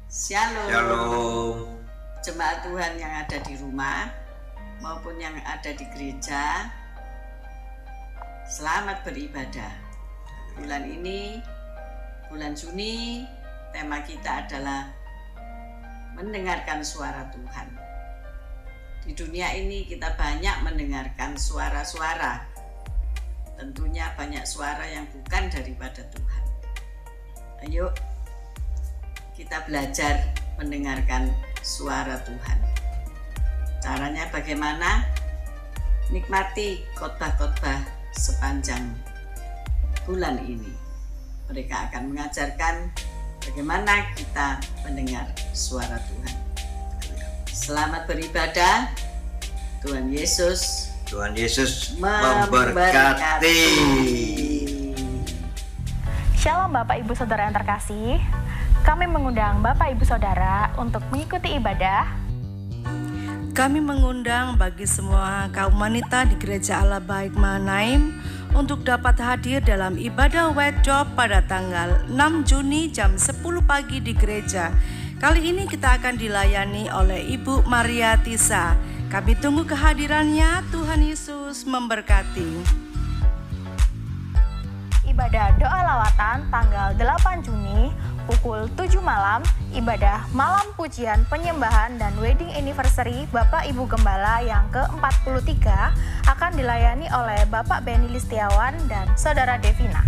Shalom. Shalom. Jemaat Tuhan yang ada di rumah maupun yang ada di gereja, selamat beribadah. Bulan ini, bulan Juni, tema kita adalah mendengarkan suara Tuhan. Di dunia ini kita banyak mendengarkan suara-suara. Tentunya banyak suara yang bukan daripada Tuhan. Ayo kita belajar mendengarkan suara Tuhan. Caranya bagaimana? Nikmati khotbah-khotbah sepanjang bulan ini. Mereka akan mengajarkan bagaimana kita mendengar suara Tuhan. Selamat beribadah. Tuhan Yesus memberkati. Shalom Bapak Ibu Saudara yang terkasih. Kami mengundang Bapak Ibu Saudara untuk mengikuti ibadah. Kami mengundang bagi semua kaum wanita di Gereja Allah Baik Mahanaim untuk dapat hadir dalam ibadah workshop pada tanggal 6 Juni jam 10 pagi di gereja. Kali ini kita akan dilayani oleh Ibu Maria Tisa. Kami tunggu kehadirannya. Tuhan Yesus memberkati. Ibadah doa lawatan tanggal 8 Juni pukul 7 malam, ibadah malam pujian penyembahan dan wedding anniversary Bapak Ibu Gembala yang ke-43 akan dilayani oleh Bapak Benny Listiawan dan Saudara Devina.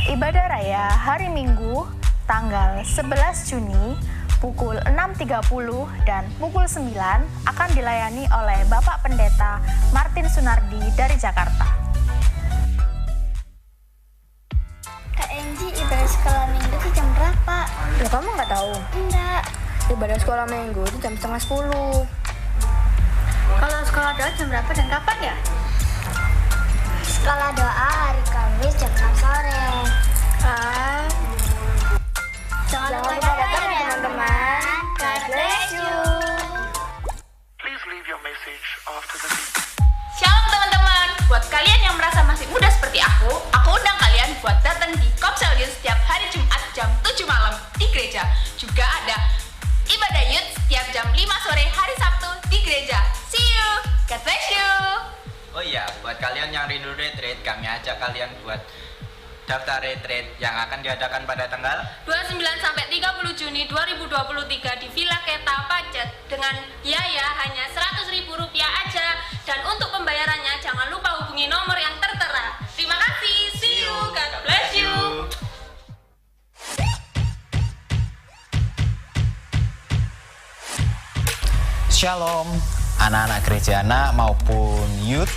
Ibadah raya hari Minggu tanggal 11 Juni pukul 6.30 dan pukul 9 akan dilayani oleh Bapak Pendeta Martin Sunardi dari Jakarta. Kak Enji, ibadah sekolah minggu itu jam berapa? Ya kamu nggak tahu? Enggak. Ibadah sekolah minggu itu jam 9:30. Kalau sekolah doa jam berapa dan kapan ya? Sekolah doa hari Kamis jam 6 sore. Jangan lupa datang ya teman-teman. God bless you. Please leave your message after the beep. Shalom teman-teman, buat kalian yang merasa masih muda seperti aku undang kalian buat datang di Komsel Youth setiap hari Jumat jam 7 malam di gereja. Juga ada ibadah youth setiap jam 5 sore hari Sabtu di gereja. See you, God bless you. Oh iya, buat kalian yang rindu retreat, kami ajak kalian buat daftar retreat yang akan diadakan pada tanggal 29 sampai 30 Juni 2023 di Villa Keta Pacet dengan biaya hanya Rp100.000 aja. Dan untuk pembayarannya jangan lupa hubungi nomor yang tertera. Terima kasih, see you, God bless you. Shalom, anak-anak gereja anak maupun youth.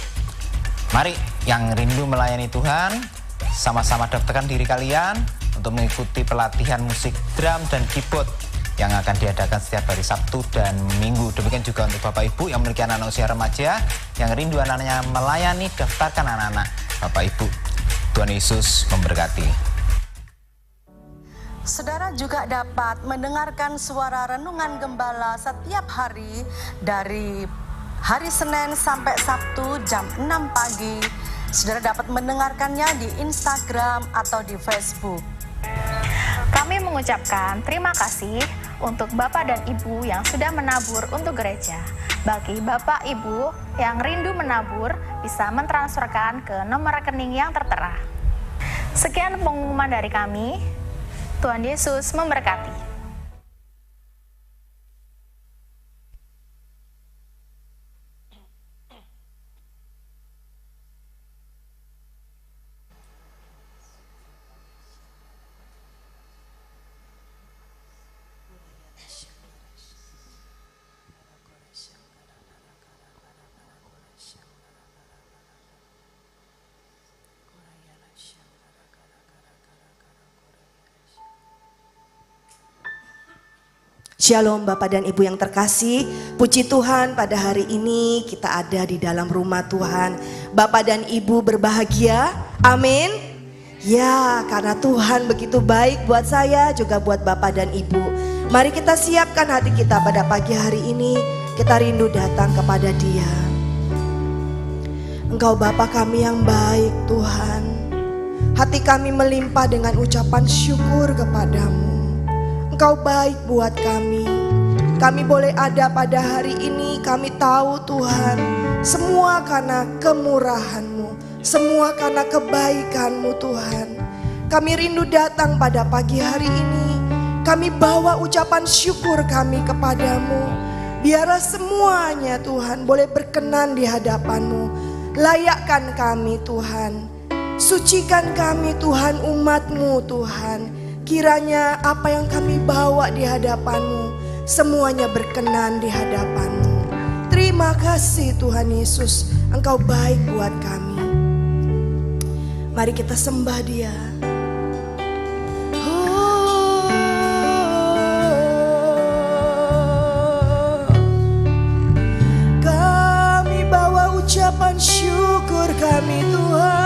Mari yang rindu melayani Tuhan, sama-sama daftarkan diri kalian untuk mengikuti pelatihan musik drum dan keyboard yang akan diadakan setiap hari Sabtu dan Minggu. Demikian juga untuk Bapak Ibu yang memiliki anak-anak usia remaja yang rindu anaknya melayani, daftarkan anak-anak Bapak Ibu. Tuhan Yesus memberkati. Saudara juga dapat mendengarkan suara renungan gembala setiap hari dari hari Senin sampai Sabtu jam 6 pagi. Saudara dapat mendengarkannya di Instagram atau di Facebook. Kami mengucapkan terima kasih untuk Bapak dan Ibu yang sudah menabur untuk gereja. Bagi Bapak Ibu yang rindu menabur, bisa mentransferkan ke nomor rekening yang tertera. Sekian pengumuman dari kami. Tuhan Yesus memberkati. Shalom Bapak dan Ibu yang terkasih, puji Tuhan pada hari ini kita ada di dalam rumah Tuhan. Bapak dan Ibu berbahagia, amin. Ya, karena Tuhan begitu baik buat saya juga buat Bapak dan Ibu. Mari kita siapkan hati kita pada pagi hari ini, kita rindu datang kepada Dia. Engkau Bapa kami yang baik Tuhan. Hati kami melimpah dengan ucapan syukur kepadamu. Engkau baik buat kami. Kami boleh ada pada hari ini, kami tahu Tuhan, semua karena kemurahan-Mu, semua karena kebaikan-Mu Tuhan. Kami rindu datang pada pagi hari ini. Kami bawa ucapan syukur kami kepadamu. Biarlah semuanya Tuhan boleh berkenan di hadapan-Mu. Layakkan kami Tuhan. Sucikan kami Tuhan, umat-Mu Tuhan. Kiranya apa yang kami bawa di hadapan-Mu semuanya berkenan di hadapan-Mu. Terima kasih Tuhan Yesus, Engkau baik buat kami. Mari kita sembah Dia. Kami bawa ucapan syukur kami Tuhan.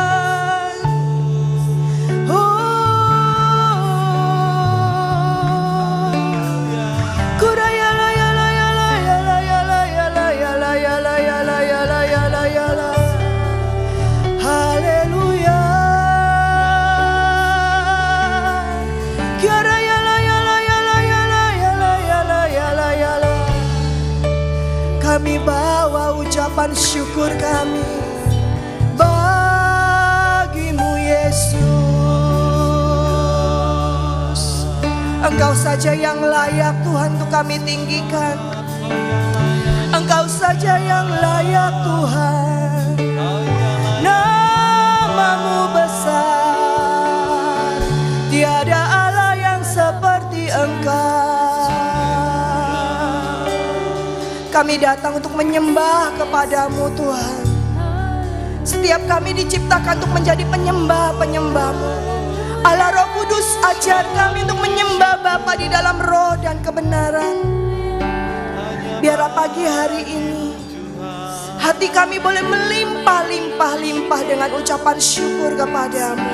Kami bawa ucapan syukur kami bagi-Mu Yesus. Engkau saja yang layak Tuhan untuk kami tinggikan. Engkau saja yang layak Tuhan. Nama-Mu besar, tiada Allah yang seperti Engkau. Kami datang untuk menyembah kepadamu Tuhan. Setiap kami diciptakan untuk menjadi penyembah-penyembah-Mu. Allah Roh Kudus, ajar kami untuk menyembah Bapa di dalam roh dan kebenaran. Biarlah pagi hari ini hati kami boleh melimpah-limpah-limpah dengan ucapan syukur kepadamu.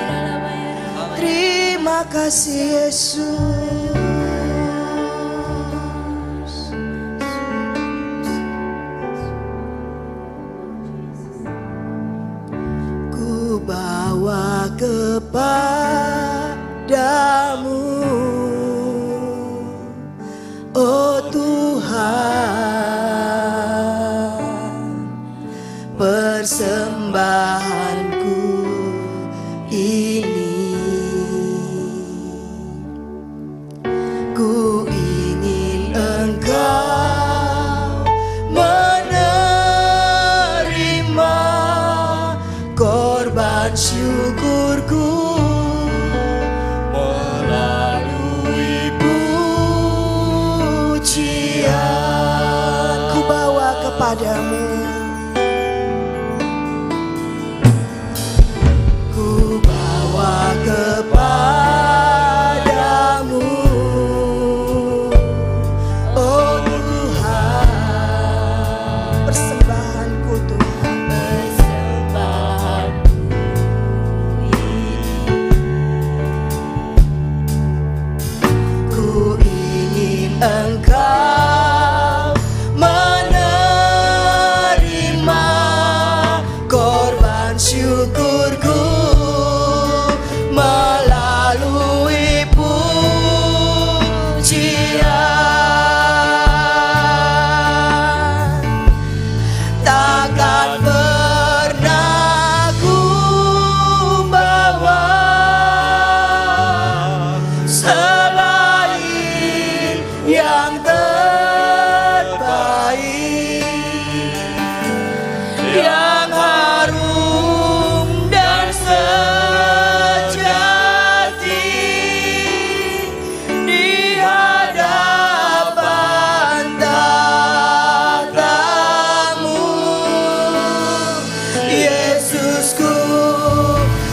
Terima kasih Yesus. Bawa kepadamu, oh Tuhan, persembahanku ini. Ku ingin Engkau menerima korban syukurku melalui pujian. Ku bawa kepadamu, ku bawa kepadamu, oh Tuhan, persembahanku Tuhan, persembahanku. Ku ingin Engkau menerima korban syukurku melalui pujian. Takkan pernah ku bawa selain yang terbaik, yang harum dan sejati di hadapan tahta-Mu. Yesusku,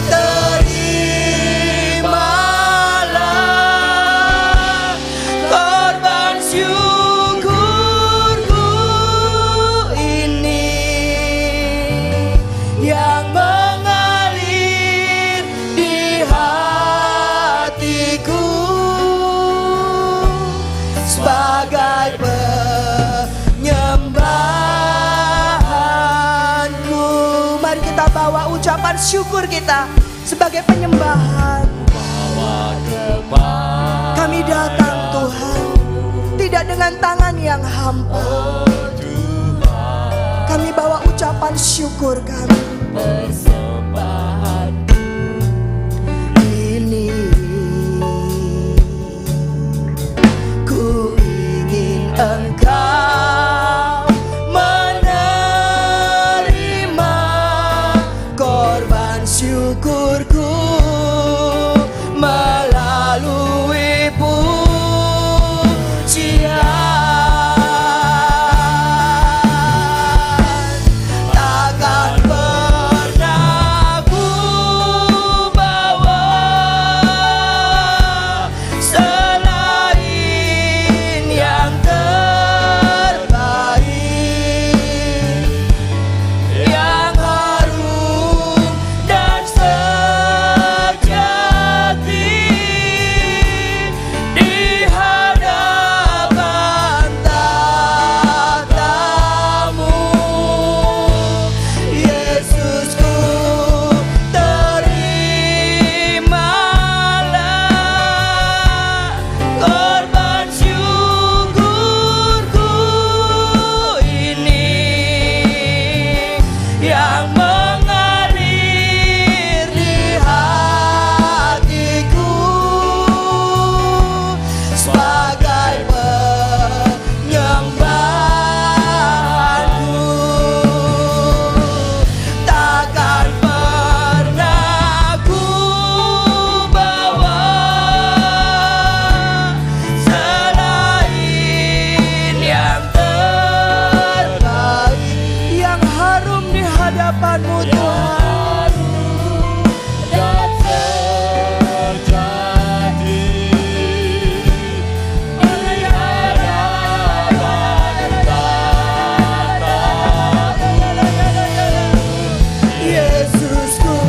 terimalah korban syukurku ini yang mengalir di hatiku sebagai penyembahanku. Mari kita bawa ucapan syukur kita sebagai penyembahan. Kami datang Tuhan. tidak dengan tangan yang hampa. Kami bawa ucapan syukur kami. Ini ku ingin Engkau menerima korban syukurku melalui pujian. Takkan pernah ku bawa selain yang terbaik, yang harum dan sejati di hadapan tatamu. Yesusku, terimalah korban syukurku ini yang mengalir di hatiku sebagai penyembahanku. Takkan pernah ku bawa selain yang terbaik, yang harum di hadapan-Mu Tuhan. Dan sejati di hadapan tatamu. Yesusku,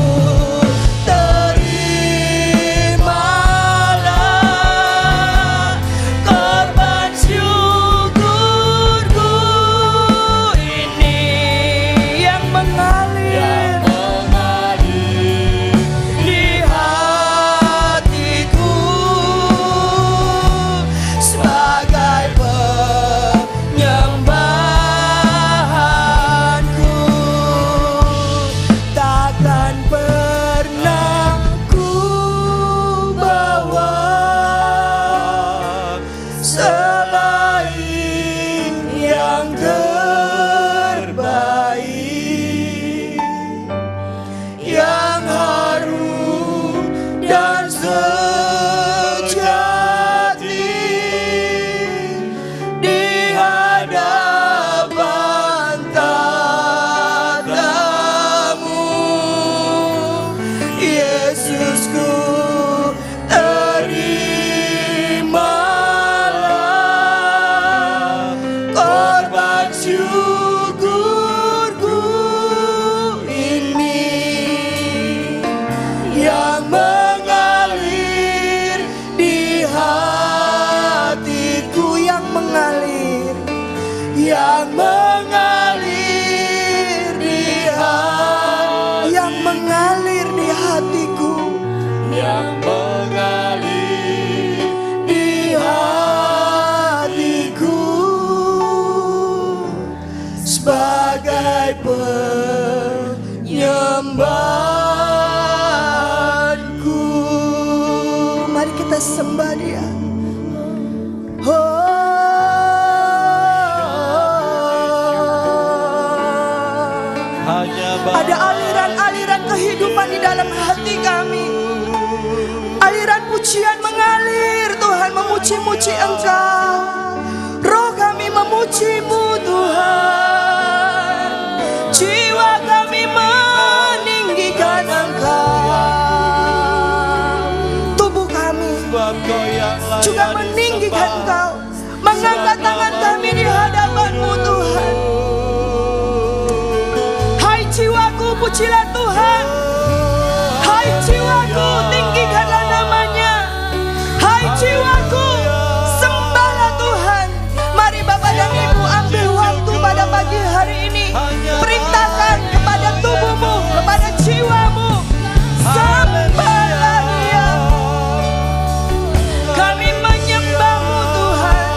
terimalah korban syukurku ini yang mengalir di hatiku sebagai penyembahanku. Takkan pernah ku bawa selain yang terbaik, yang harum dan sejati di hadapan tatamu. Yesusku, terimalah korban syukurku ini yang mengalir di hatiku, yang mengalir di yang mengalir di hatiku, yang mengalir di hatiku sebagai penyembahanku. Mari kita sembah Dia. Ada aliran-aliran kehidupan di dalam hati kami. Aliran pujian mengalir, Tuhan, memuji-muji Engkau. Roh kami memuji-Mu, Tuhan. Jiwa kami meninggikan Engkau. Tubuh kami juga meninggikan Engkau. Mengangkat tangan kami di hadapan-Mu, Tuhan. Hai jiwaku, pujilah Tuhan. Hai jiwaku, tinggikanlah namanya. Hai jiwaku, sembahlah Tuhan. Mari Bapak dan Ibu ambil waktu pada pagi hari ini. Perintahkan kepada tubuhmu, kepada jiwamu, sembahlah Dia. Kami menyembah-Mu Tuhan.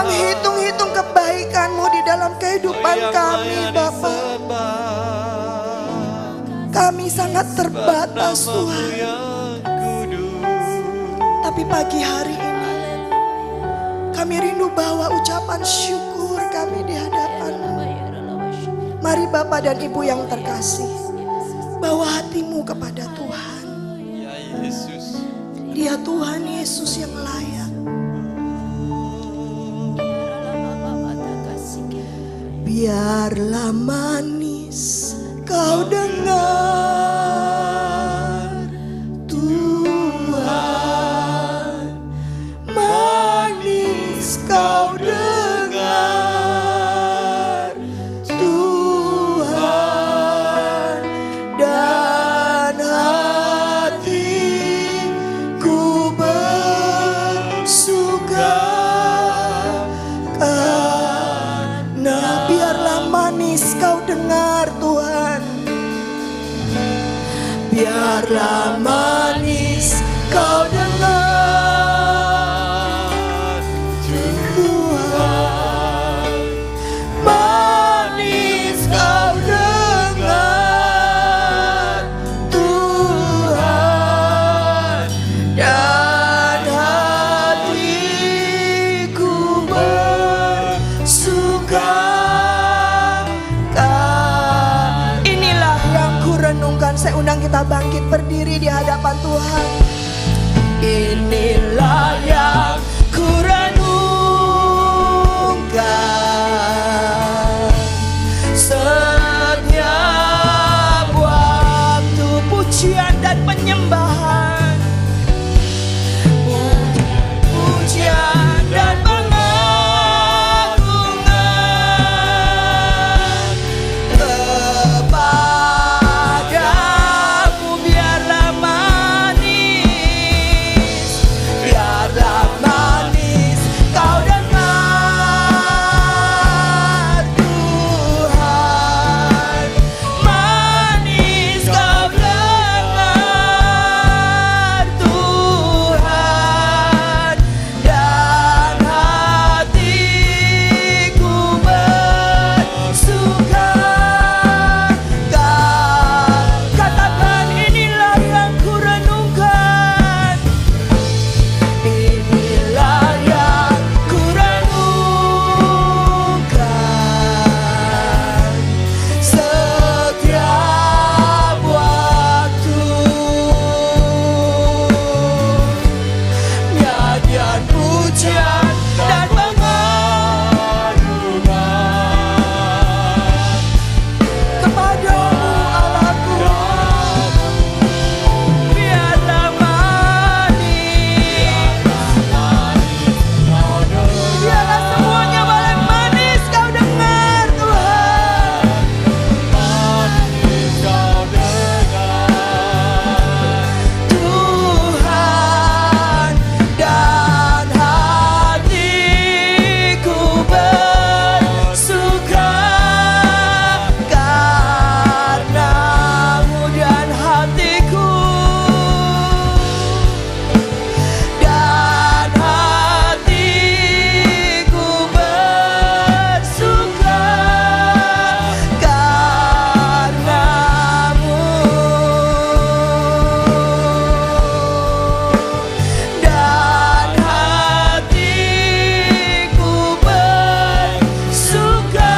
menghitung-hitung kebaikan-Mu di dalam kehidupan kami, Bapa. Kami sangat terbatas, Tuhan. Tapi pagi hari ini kami rindu bawa ucapan syukur kami di hadapan-Mu. Mari Bapak dan Ibu yang terkasih, bawa hatimu kepada Tuhan. Dia Tuhan Yesus yang layak. Biarlah manis kau dengar, Tuhan. Manis kau dengar, Tuhan. Dan hatiku bersuka karena biarlah manis kau dengar, Tuhan. Biarlah manis kau dengar, Tuhan. Manis kau dengar, Tuhan. Dan hatiku bersuka. Inilah yang kurenungkan. Saya undang kita bangkit berdiri di hadapan Tuhan. Inilah yang kurenungkan. Setiap waktu pujian dan penyembahan, pujian dan pengagungan kepadamu. Biarlah manis, biarlah manis kau dengar, Tuhan. Manis kau dengar, Tuhan. Dan hatiku bersuka. Katakan inilah yang kurenungkan. Inilah yang kurenungkan. Setiap waktu nyanyian pujian dan pengagungan kepadamu, Allahku. Biarlah manis, biarlah semuanya boleh manis kau dengar, Tuhan. Manis kau dengar, Tuhan. Dan hatiku bersuka karenamu. Dan hatiku bersuka karenamu. Dan hatiku bersuka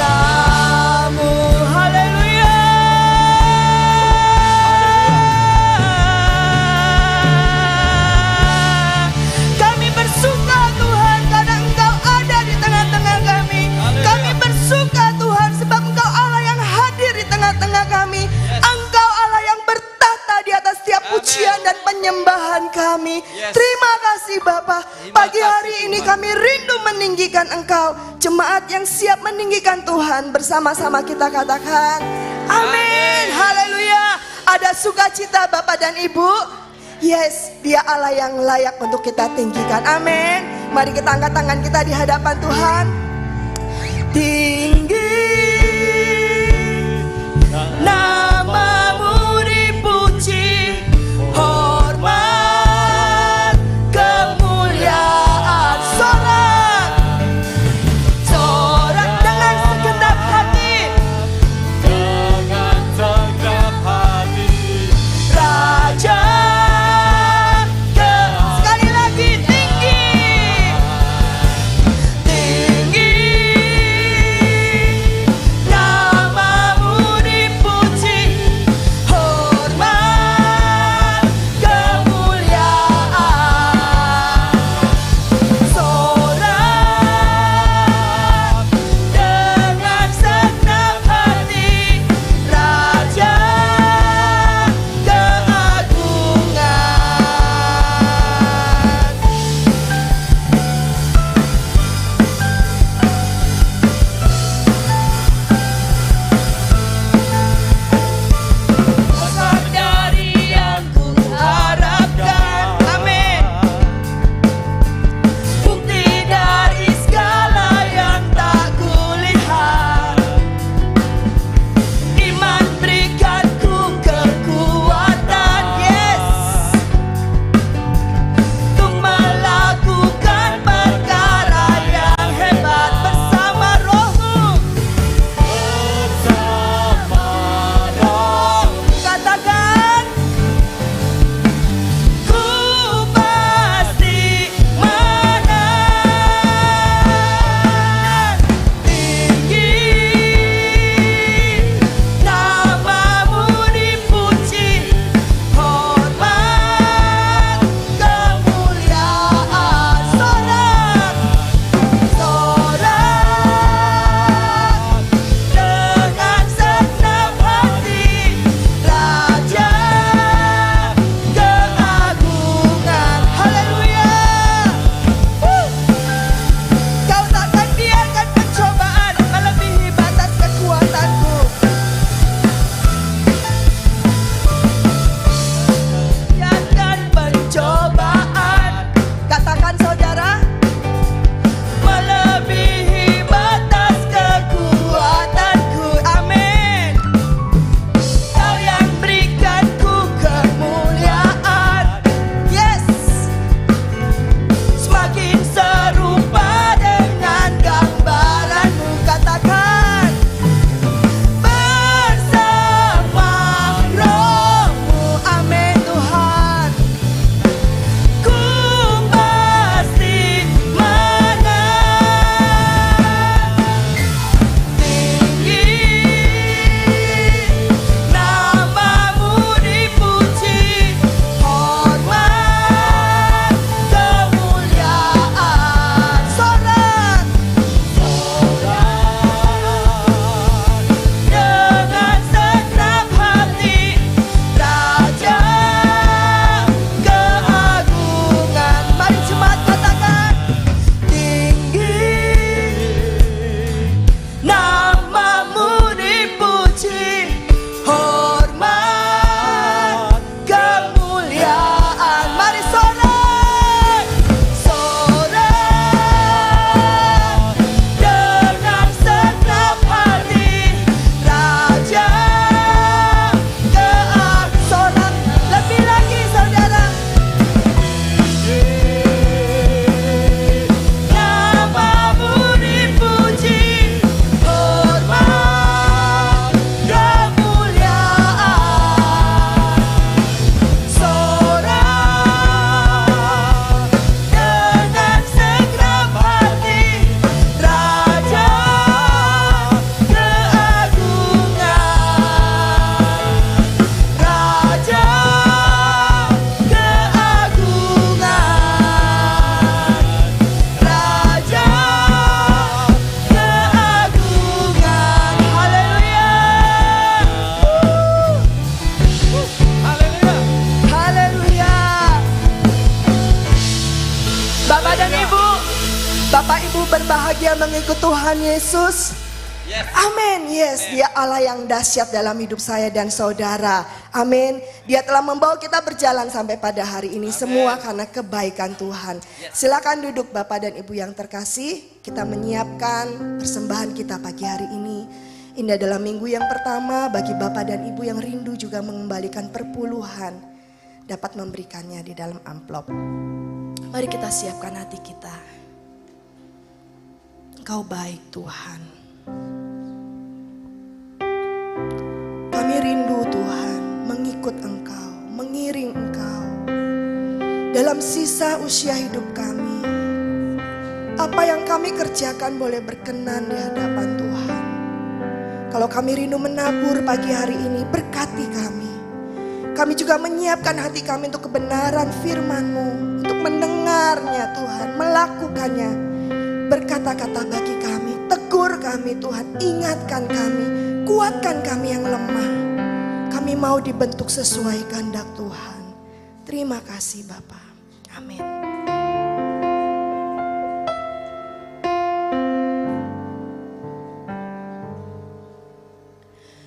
karenamu. Haleluya. Kami bersuka, Tuhan, karena Engkau ada di tengah-tengah kami. Kami bersuka, Tuhan, sebab Engkau Allah yang hadir di tengah-tengah kami. Engkau Allah yang bertata di atas setiap pujian dan penyembahan kami. Terima kasih Bapa. Pagi hari ini kami rindu meninggikan Engkau. Jemaat yang siap meninggikan Tuhan, bersama-sama kita katakan amin. Haleluya. Ada sukacita Bapak dan Ibu. Yes, Dia Allah yang layak untuk kita tinggikan. Amin. Mari kita angkat tangan kita di hadapan Tuhan. Tinggi namamu dipuji, Bapak dan Ibu, Bapak Ibu berbahagia mengikut Tuhan Yesus. Amin. Yes, Dia Allah yang dahsyat dalam hidup saya dan saudara. Amin. Dia telah membawa kita berjalan sampai pada hari ini. Semua karena kebaikan Tuhan. Silakan duduk Bapak dan Ibu yang terkasih. Kita menyiapkan persembahan kita pagi hari ini. Indah dalam minggu yang pertama, bagi Bapak dan Ibu yang rindu juga mengembalikan perpuluhan, dapat memberikannya di dalam amplop. Mari kita siapkan hati kita. Engkau baik Tuhan. Kami rindu Tuhan mengikut Engkau, mengiring Engkau dalam sisa usia hidup kami. Apa yang kami kerjakan boleh berkenan di hadapan Tuhan. Kalau kami rindu menabur pagi hari ini, berkati kami. Kami juga menyiapkan hati kami untuk kebenaran firman-Mu, untuk mendengarnya Tuhan, melakukannya. Berkata-kata bagi kami, tegur kami Tuhan, ingatkan kami, kuatkan kami yang lemah. Kami mau dibentuk sesuai kehendak Tuhan. Terima kasih Bapa. Amin.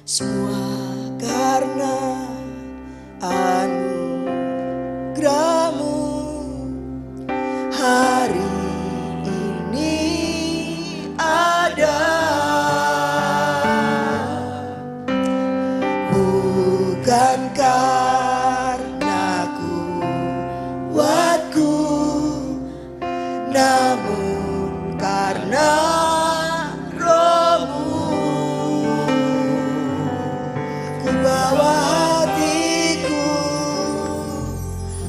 Semua karena anugerah-Mu hari ini ada. Bukan karena kuatku, namun karena Roh-Mu. Ku bawa hatiku,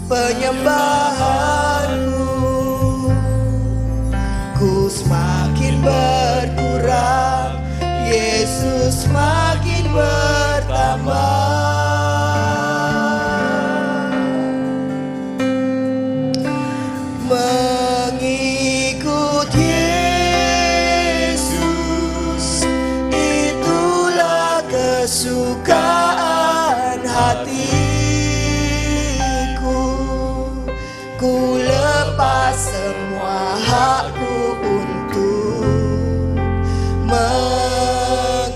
penyembahanku, ku semakin berkurang, Yesus semakin bertambah. Mengikut Yesus, itulah kesukaan hatiku. Ku lepas semua hakku untuk mengenal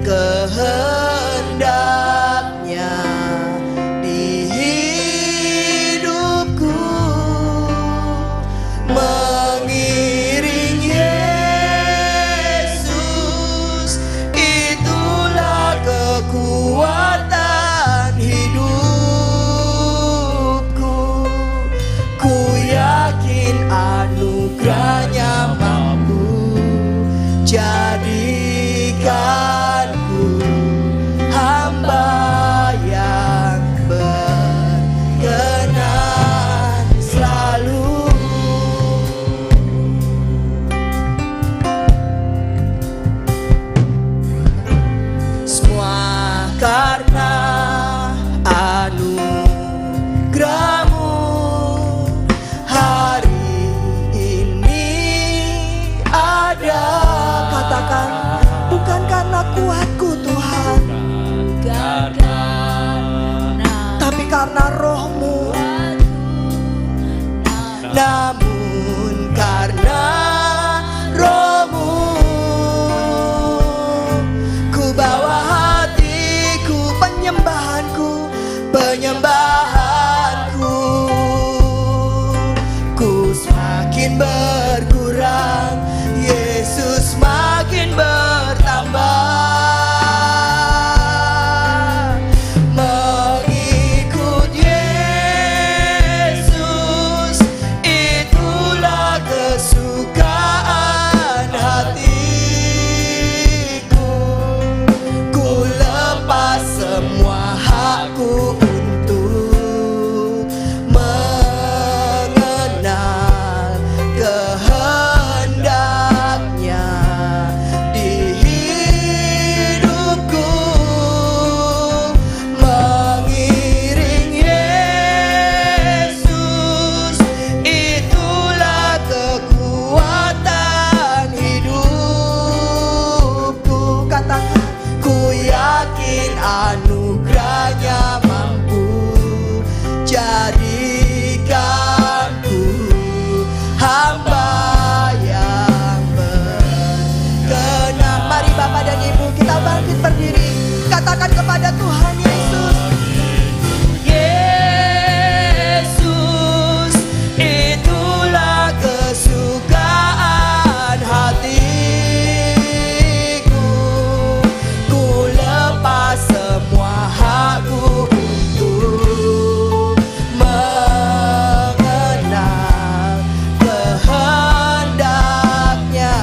kehendaknya di hidupku. Mengiring Yesus, itulah kekuatan hidupku. Ku yakin anugerahnya mampu jadikanku hamba yang berkenan selalu. Semua karena anugerah-Mu hari ini ada. Katakan, bukan karena kuatku Tuhan, tapi karena Roh-Mu. Namun karena Roh-Mu, ku bawa hatiku, penyembahanku, penyembahanku. Ku semakin berkurang, Yesus semakin bertambah. Mengikut Yesus, itu Katakan kepada Tuhan Yesus. Yesus, itulah kesukaan hatiku. Ku lepas semua hakku untuk mengenal kehendaknya.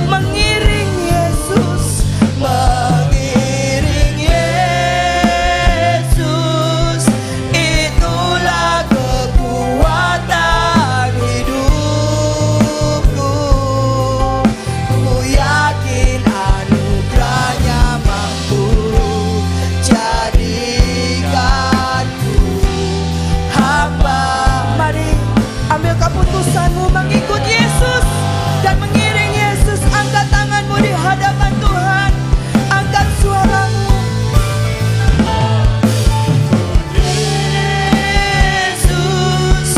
Mengiring Yesus, mengiring Yesus, itulah kekuatan hidupku. Ku yakin anugerahnya mampu jadikanku hamba. Mari ambil keputusanmu mengikut Yesus dan mengiring Yesus. Angkat tanganmu di hadapan Tuhan. Angkat suaramu. Yesus,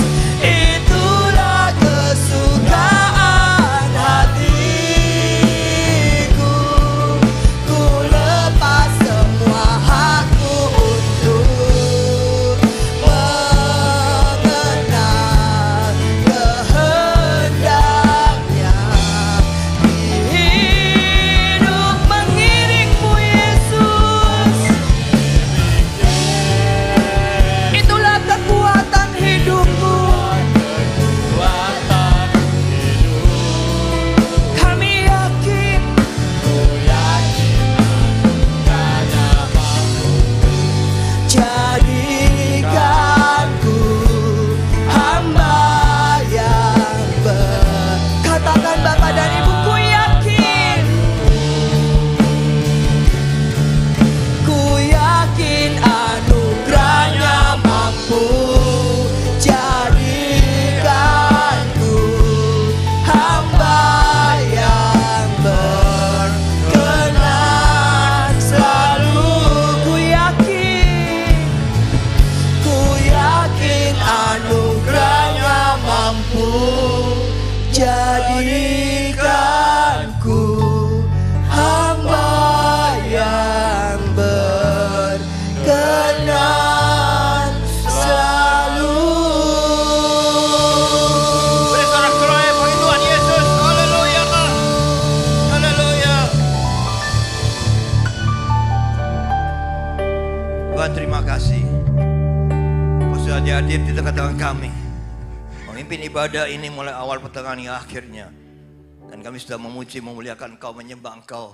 itulah kesukaan hatiku. Ku lepas semua hakku untuk mengenal kehendaknya. Hidup mengiringmu Yesus, itulah kekuatan hidupku. Kami yakin, jadikanku hamba yang katakan Bapak dan Ibu, ku yakin anugerahnya mampu jadikanku hamba yang berkenan selalu. Ku yakin anugerahnya mampu jadikanku hamba yang berkenan selalu. Beri sorak-sorai bagi Tuhan Yesus. Haleluya. Haleluya. Tuhan, terima kasih. Kau sudah hadir di tengah-tengah kami, memimpin ibadah ini mulai awal, pertengahan hingga akhirnya. Dan kami sudah memuji, memuliakan Engkau, menyembah Engkau.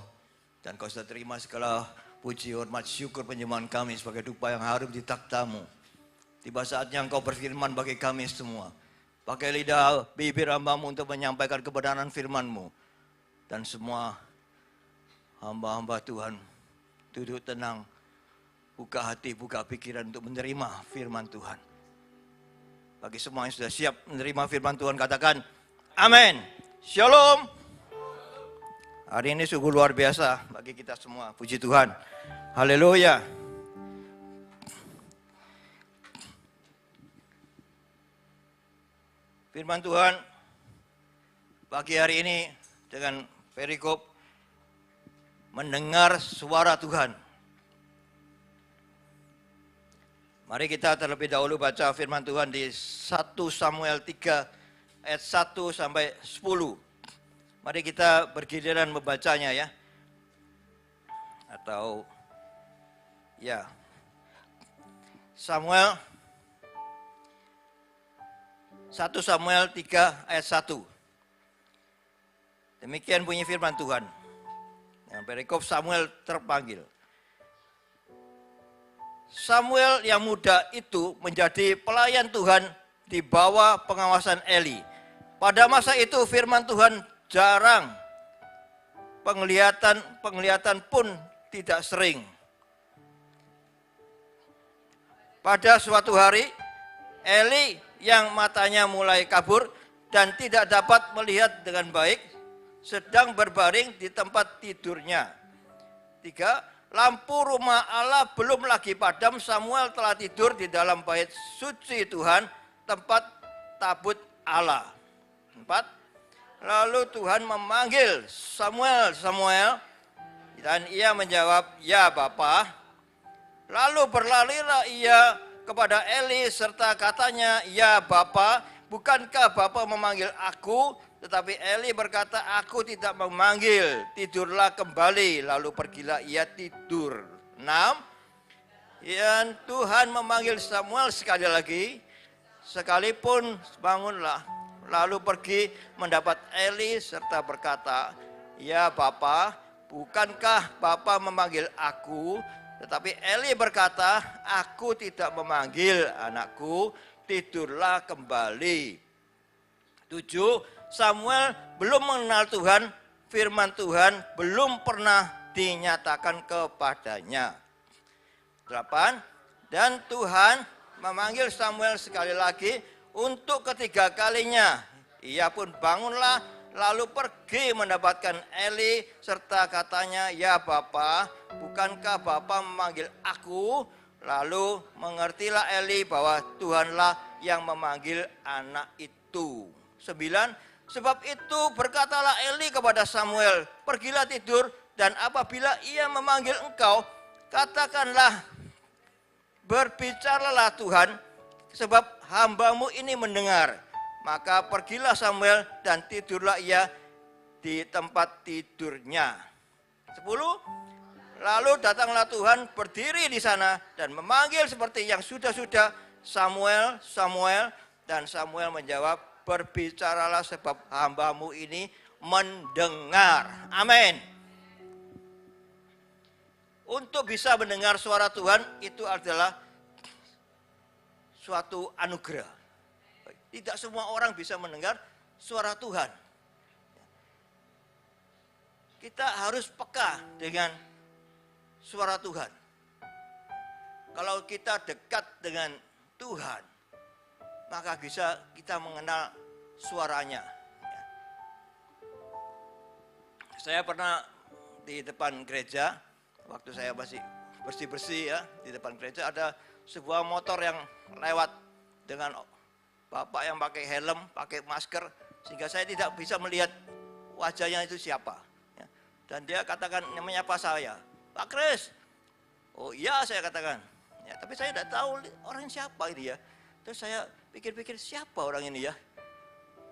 Dan Kau sudah terima segala puji, hormat, syukur penyembahan kami sebagai dupa yang harum di takhta-Mu. Tiba saatnya Engkau berfirman bagi kami semua. Pakai lidah bibir hamba-Mu untuk menyampaikan kebenaran firman-Mu. Dan semua hamba-hamba Tuhan duduk tenang, buka hati, buka pikiran untuk menerima firman Tuhan. Bagi semua yang sudah siap menerima firman Tuhan, katakan amin. Shalom. Hari ini sungguh luar biasa bagi kita semua. Puji Tuhan. Haleluya. Firman Tuhan pagi hari ini dengan perikop mendengar suara Tuhan. Mari kita terlebih dahulu baca firman Tuhan di 1 Samuel 3 ayat 1 sampai 10. Mari kita bergiliran membacanya ya. Atau ya. Samuel 1 Samuel 3 ayat 1. Demikian bunyi firman Tuhan. Yang perikop Samuel terpanggil. Samuel yang muda itu menjadi pelayan Tuhan di bawah pengawasan Eli. Pada masa itu firman Tuhan jarang, penglihatan pun tidak sering. Pada suatu hari, Eli yang matanya mulai kabur dan tidak dapat melihat dengan baik, sedang berbaring di tempat tidurnya. 3. Lampu rumah Allah belum lagi padam, Samuel telah tidur di dalam bait suci Tuhan, tempat tabut Allah. 4. Lalu Tuhan memanggil Samuel, Samuel. Dan ia menjawab, "Ya Bapa." Lalu berlarilah ia kepada Eli serta katanya, "Ya Bapa, bukankah Bapa memanggil aku?" Tetapi Eli berkata, "Aku tidak memanggil, tidurlah kembali." Lalu pergilah ia tidur. 6. Dan Tuhan memanggil Samuel sekali lagi, sekalipun bangunlah. Lalu pergi mendapat Eli serta berkata, "Ya Bapa, bukankah Bapa memanggil aku?" Tetapi Eli berkata, "Aku tidak memanggil, anakku, tidurlah kembali." 7. Samuel belum mengenal Tuhan, firman Tuhan belum pernah dinyatakan kepadanya. 8. Dan Tuhan memanggil Samuel sekali lagi untuk ketiga kalinya. Ia pun bangunlah lalu pergi mendapatkan Eli serta katanya, "Ya Bapa, bukankah Bapa memanggil aku?" Lalu mengertilah Eli bahwa Tuhanlah yang memanggil anak itu. 9. Sebab itu berkatalah Eli kepada Samuel, "Pergilah tidur, dan apabila ia memanggil engkau, katakanlah, berbicaralah Tuhan, sebab hambamu ini mendengar." Maka pergilah Samuel dan tidurlah ia di tempat tidurnya. 10. Lalu datanglah Tuhan berdiri di sana dan memanggil seperti yang sudah-sudah, "Samuel, Samuel." Dan Samuel menjawab, "Berbicaralah sebab hambamu ini mendengar." Amin. Untuk bisa mendengar suara Tuhan itu adalah suatu anugerah. Tidak semua orang bisa mendengar suara Tuhan. Kita harus peka dengan suara Tuhan. Kalau kita dekat dengan Tuhan, maka bisa kita mengenal suaranya. Saya pernah di depan gereja, waktu saya masih bersih-bersih ya, di depan gereja ada sebuah motor yang lewat dengan bapak yang pakai helm, pakai masker, sehingga saya tidak bisa melihat wajahnya itu siapa. Dan dia katakan, menyapa saya, "Pak Kris." "Oh iya," saya katakan. Ya, tapi saya tidak tahu orang siapa ini ya. Terus saya pikir-pikir, siapa orang ini ya?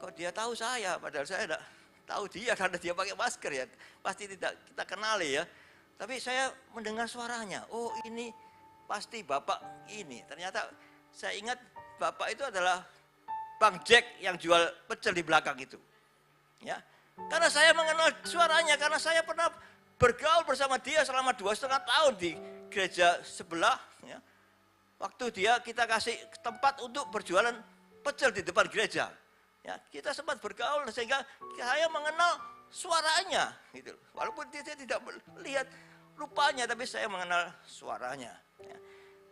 Kok dia tahu saya, padahal saya tidak tahu dia karena dia pakai masker ya. Pasti tidak kita kenali ya. Tapi saya mendengar suaranya, oh ini pasti bapak ini. Ternyata saya ingat bapak itu adalah Bang Jack yang jual pecel di belakang itu. Ya, karena saya mengenal suaranya, karena saya pernah bergaul bersama dia selama 2,5 tahun di gereja sebelah. Ya. Waktu kita kasih tempat untuk berjualan pecel di depan gereja. Ya, kita sempat bergaul sehingga saya mengenal suaranya. Gitu. Walaupun dia tidak melihat rupanya, tapi saya mengenal suaranya. Ya.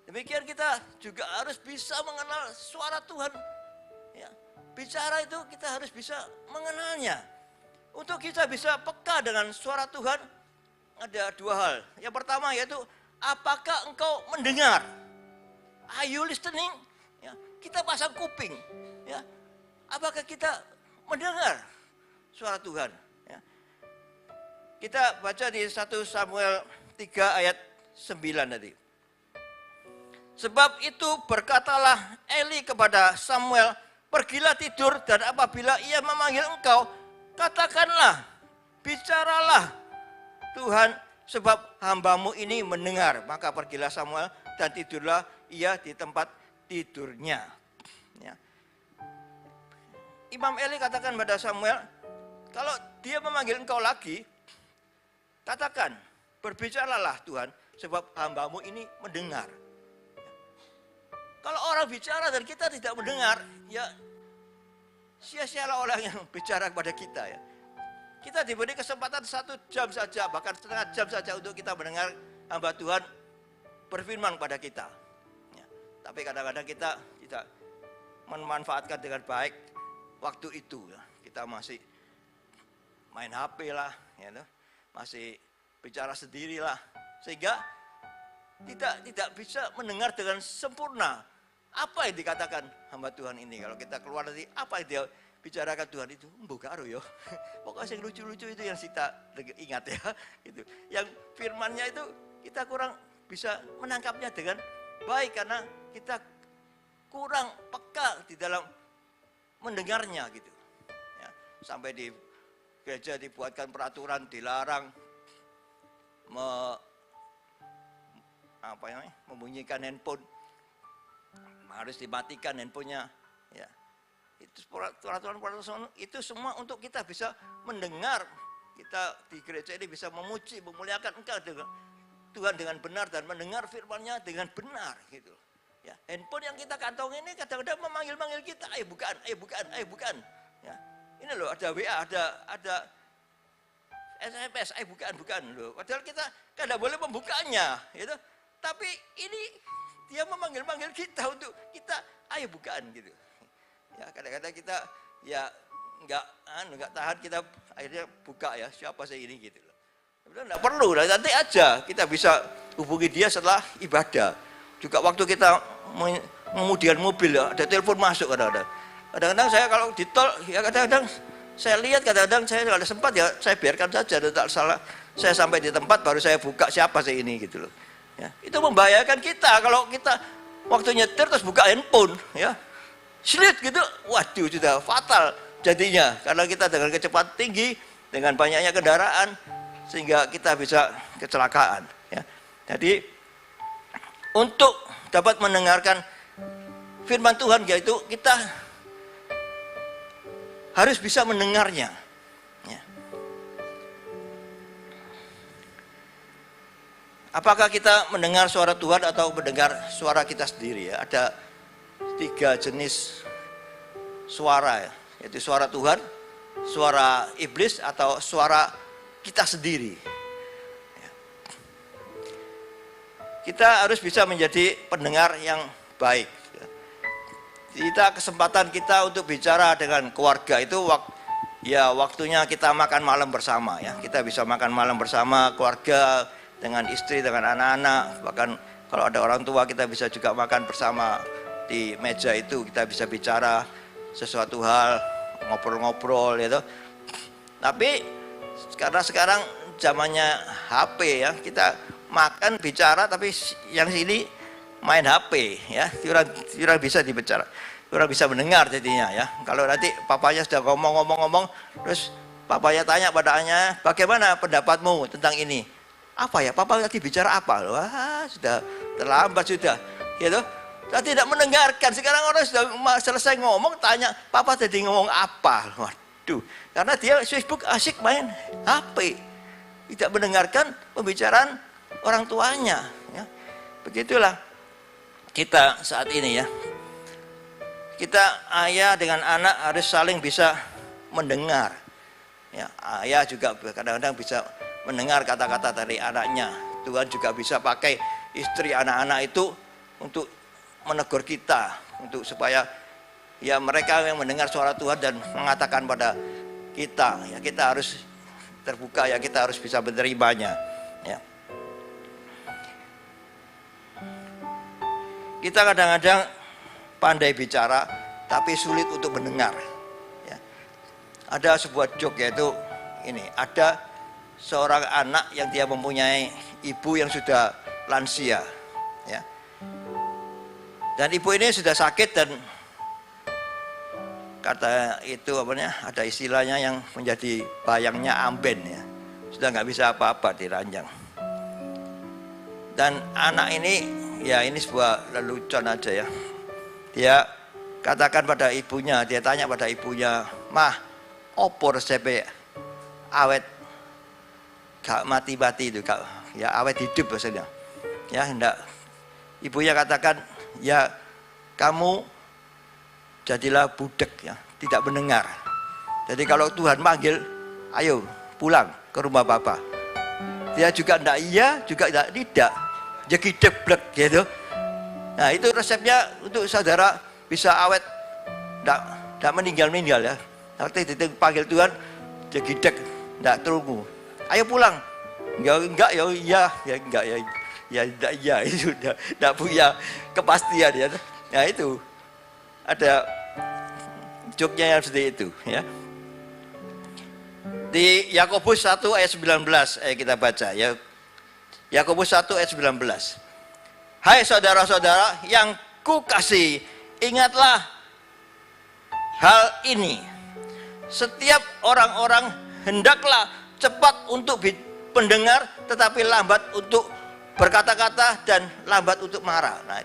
Demikian kita juga harus bisa mengenal suara Tuhan. Ya, bicara itu kita harus bisa mengenalnya. Untuk kita bisa peka dengan suara Tuhan, ada 2 hal. Yang pertama yaitu, apakah engkau mendengar? Are you listening? Ya, kita pasang kuping. Ya, apakah kita mendengar suara Tuhan? Ya. Kita baca di 1 Samuel 3 ayat 9 tadi. Sebab itu berkatalah Eli kepada Samuel, "Pergilah tidur, dan apabila ia memanggil engkau, katakanlah, bicaralah Tuhan, sebab hambamu ini mendengar." Maka pergilah Samuel dan tidurlah ia di tempat tidurnya. Ya. Imam Eli katakan pada Samuel, kalau dia memanggil engkau lagi, katakan, berbicaralah Tuhan, sebab hambamu ini mendengar. Kalau orang bicara dan kita tidak mendengar, ya sia-sialah orang yang bicara kepada kita ya. Kita diberi kesempatan 1 jam saja, bahkan setengah jam saja untuk kita mendengar hamba Tuhan berfirman kepada kita. Ya. Tapi kadang-kadang kita tidak memanfaatkan dengan baik waktu itu. Ya. Kita masih main HP lah, ya, masih bicara sendirilah, sehingga tidak bisa mendengar dengan sempurna apa yang dikatakan hamba Tuhan ini. Kalau kita keluar dari apa yang dia bicarakan Tuhan itu, mbok karo yo. Pokoknya yang lucu-lucu itu yang kita ingat ya. Itu. Yang firman-nya itu kita kurang bisa menangkapnya dengan baik karena kita kurang peka di dalam mendengarnya gitu. Ya, sampai di gereja dibuatkan peraturan dilarang membunyikan handphone, harus dimatikan handphonenya. Ya. Itu peraturan itu semua untuk kita bisa mendengar, kita di gereja ini bisa memuji, memuliakan Engkau dengan Tuhan dengan benar dan mendengar firman-Nya dengan benar gitu. Ya, handphone yang kita kantong ini kadang-kadang memanggil-manggil kita, ayo bukan. Ya. Ini loh ada WA, ada SMS, ayo bukan loh. Padahal kita kadang boleh membukanya, gitu. Tapi ini dia memanggil-manggil kita untuk kita, ayo bukan gitu. Ya kadang-kadang kita ya nggak tahan, kita akhirnya buka ya, siapa sih ini gitu loh. Nggak perlu lah, nanti aja kita bisa hubungi dia setelah ibadah. Juga waktu kita mengemudikan mobil ya, ada telepon masuk kadang-kadang. Kadang-kadang saya kalau di tol ya kadang-kadang saya lihat, kadang-kadang saya kalau ada sempat ya saya biarkan saja, tidak salah. Saya sampai di tempat baru saya buka siapa sih ini gitu loh. Ya, itu membahayakan kita kalau kita waktu nyetir terus buka handphone ya. Slit gitu, waduh sudah fatal jadinya karena kita dengan kecepatan tinggi, dengan banyaknya kendaraan sehingga kita bisa kecelakaan ya. Jadi untuk dapat mendengarkan firman Tuhan yaitu kita harus bisa mendengarnya ya. Apakah kita mendengar suara Tuhan atau mendengar suara kita sendiri ya? Ada 3 jenis suara ya, yaitu suara Tuhan, suara iblis atau suara kita sendiri. Ya. Kita harus bisa menjadi pendengar yang baik. Ya. Kesempatan kita untuk bicara dengan keluarga itu waktunya kita makan malam bersama ya. Kita bisa makan malam bersama keluarga dengan istri, dengan anak-anak, bahkan kalau ada orang tua kita bisa juga makan bersama di meja itu, kita bisa bicara sesuatu hal, ngobrol-ngobrol gitu. Tapi karena sekarang zamannya HP ya, kita makan bicara tapi yang sini main HP ya, kurang bisa dibicara, kurang bisa mendengar jadinya ya. Kalau nanti papanya sudah ngomong, terus papanya tanya padanya, bagaimana pendapatmu tentang ini? Apa ya, papa tadi bicara apa? Wah, sudah terlambat sudah gitu. Saya tidak mendengarkan. Sekarang orang sudah selesai ngomong, tanya, papa tadi ngomong apa? Waduh, karena dia Facebook asik main HP, tidak mendengarkan pembicaraan orang tuanya. Ya. Begitulah kita saat ini ya. Kita ayah dengan anak harus saling bisa mendengar. Ya, ayah juga kadang-kadang bisa mendengar kata-kata dari anaknya. Tuhan juga bisa pakai istri anak-anak itu untuk menegur kita, untuk supaya ya mereka yang mendengar suara Tuhan dan mengatakan pada kita, ya kita harus terbuka ya, kita harus bisa menerimanya ya. Kita kadang-kadang pandai bicara tapi sulit untuk mendengar ya. Ada sebuah joke yaitu ini, ada seorang anak yang dia mempunyai ibu yang sudah lansia ya. Dan ibu ini sudah sakit dan kata itu ada istilahnya yang menjadi bayangnya amben ya. Sudah nggak bisa apa-apa di ranjang. Dan anak ini ya, ini sebuah lelucon aja ya. Dia katakan pada ibunya, dia tanya pada ibunya, "Mah, opo resep awet gak mati-mati itu, gak ya awet hidup maksudnya." Ya, hendak. Ibunya katakan, "Ya kamu jadilah budak ya, tidak mendengar. Jadi kalau Tuhan manggil, ayo pulang ke rumah Bapa." Dia juga enggak iya, juga enggak tidak. Jadi deblek gitu. Nah, itu resepnya untuk saudara bisa awet, enggak meninggal ya. Nanti dipanggil Tuhan, jadi dek, enggak tunggu. Ayo pulang. Enggak ya iya, ya enggak ya. Ya tidak iya, itu tidak punya kepastian ya. Nah itu ada joknya yang seperti itu ya. Di Yakobus 1 ayat 19 kita baca ya. Yakobus 1 ayat 19. Hai saudara-saudara yang kukasihi, ingatlah hal ini. Setiap orang-orang hendaklah cepat untuk pendengar, tetapi lambat untuk berkata-kata dan lambat untuk marah. Nah,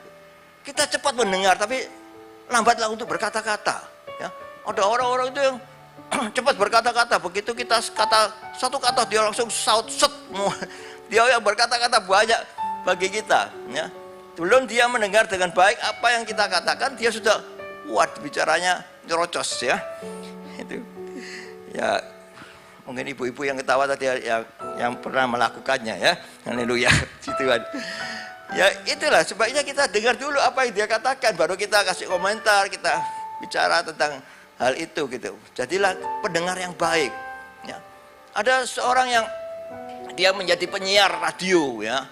kita cepat mendengar, tapi lambatlah untuk berkata-kata. Ya, ada orang-orang itu yang cepat berkata-kata. Begitu kita kata satu kata dia langsung shout set. Dia yang berkata-kata banyak bagi kita. Ya, belum dia mendengar dengan baik apa yang kita katakan, dia sudah bicaranya nyerocos ya. Itu ya. Mungkin ibu-ibu yang ketawa tadi yang pernah melakukannya ya. Haleluya. Tuhan. Ya itulah sebaiknya kita dengar dulu apa yang dia katakan, baru kita kasih komentar, kita bicara tentang hal itu gitu. Jadilah pendengar yang baik. Ya. Ada seorang yang dia menjadi penyiar radio ya.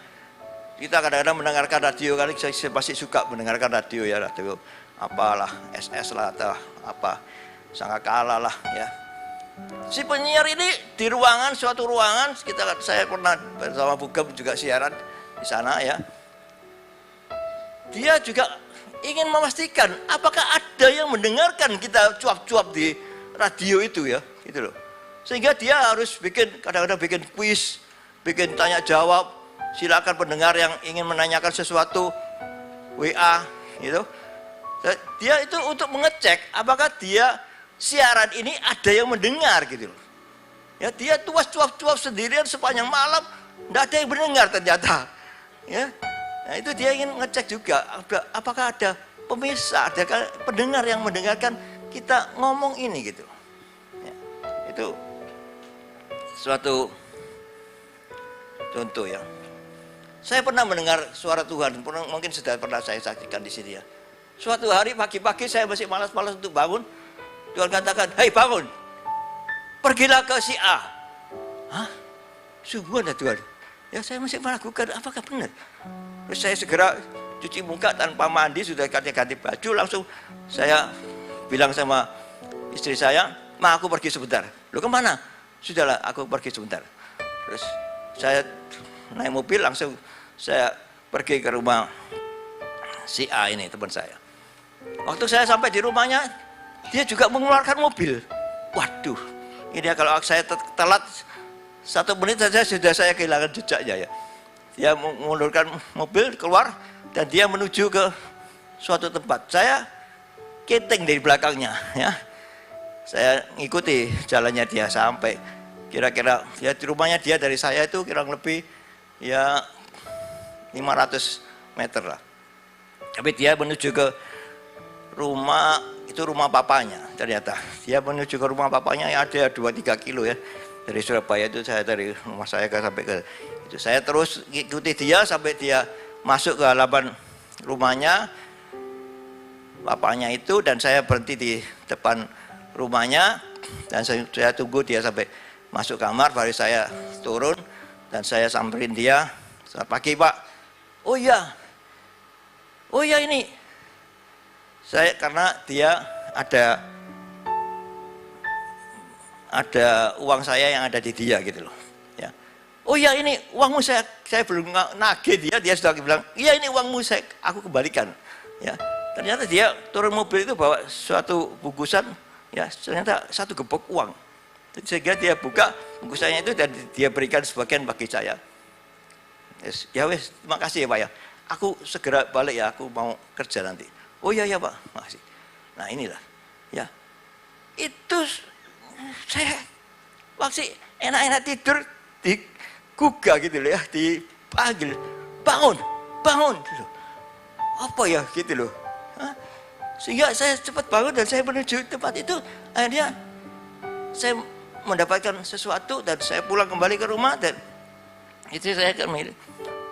Kita kadang-kadang mendengarkan radio, kali saya pasti suka mendengarkan radio ya, radio apalah SS lah atau apa sangkakala lah ya. Si penyiar ini di ruangan, suatu ruangan, saya pernah bersama Bugem juga siaran di sana ya. Dia juga ingin memastikan apakah ada yang mendengarkan kita cuap-cuap di radio itu ya, gitu loh. Sehingga dia harus kadang-kadang bikin kuis, bikin tanya jawab. Silakan pendengar yang ingin menanyakan sesuatu WA, gitu. Dia itu untuk mengecek apakah dia siaran ini ada yang mendengar gitu loh. Ya, dia tuas cuap-cuap sendirian sepanjang malam, tidak ada yang mendengar ternyata. Ya. Nah, itu dia ingin ngecek juga apakah ada pemirsa, ada pendengar yang mendengarkan kita ngomong ini gitu. Ya, itu suatu contoh ya. Saya pernah mendengar suara Tuhan, mungkin sudah pernah saya saksikan di sini ya. Suatu hari pagi-pagi saya masih malas-malas untuk bangun. Tuhan katakan, hei bangun, pergilah ke si A. Hah? Sungguh ada Tuhan. Ya saya masih meragukan, apakah benar? Terus saya segera cuci muka tanpa mandi, sudah ganti baju, langsung saya bilang sama istri saya, Ma aku pergi sebentar. Loh kemana? Sudahlah aku pergi sebentar. Terus saya naik mobil, langsung saya pergi ke rumah si A ini, teman saya. Waktu saya sampai di rumahnya, dia juga mengeluarkan mobil. Waduh, ini kalau saya telat 1 menit saja sudah saya kehilangan jejaknya ya. Dia mengundurkan mobil keluar dan dia menuju ke suatu tempat. Saya keting dari belakangnya ya. Saya ngikuti jalannya dia sampai kira-kira ya di rumahnya dia dari saya itu kurang lebih ya 500 meter lah. Tapi dia menuju ke rumah, itu rumah papanya ternyata. Dia menuju ke rumah papanya yang ada 2-3 kilo ya. Dari Surabaya itu saya dari rumah saya sampai ke itu. Saya terus ikuti dia sampai dia masuk ke halaman rumahnya bapaknya itu, dan saya berhenti di depan rumahnya dan saya tunggu dia sampai masuk kamar, baru saya turun dan saya samperin dia. Selamat pagi Pak. Oh iya ini saya, karena dia ada uang saya yang ada di dia gitu loh ya. Oh iya ini uangmu, saya belum nagih dia sudah bilang iya ini uangmu, aku kembalikan ya. Ternyata dia turun mobil itu bawa suatu bungkusan ya, ternyata 1 gepok uang. Sehingga dia buka bungkusannya itu dan dia berikan sebagian bagi saya. Yes, ya wes, terima kasih ya Pak ya. Aku segera balik ya, aku mau kerja nanti. Oh iya Pak, makasih. Nah inilah ya. Itu saya waktu enak-enak tidur digugah gitu loh ya, dipanggil, bangun gitu. Apa ya gitu loh. Hah? Sehingga saya cepat bangun dan saya menuju tempat itu. Akhirnya saya mendapatkan sesuatu dan saya pulang kembali ke rumah, dan itu saya akan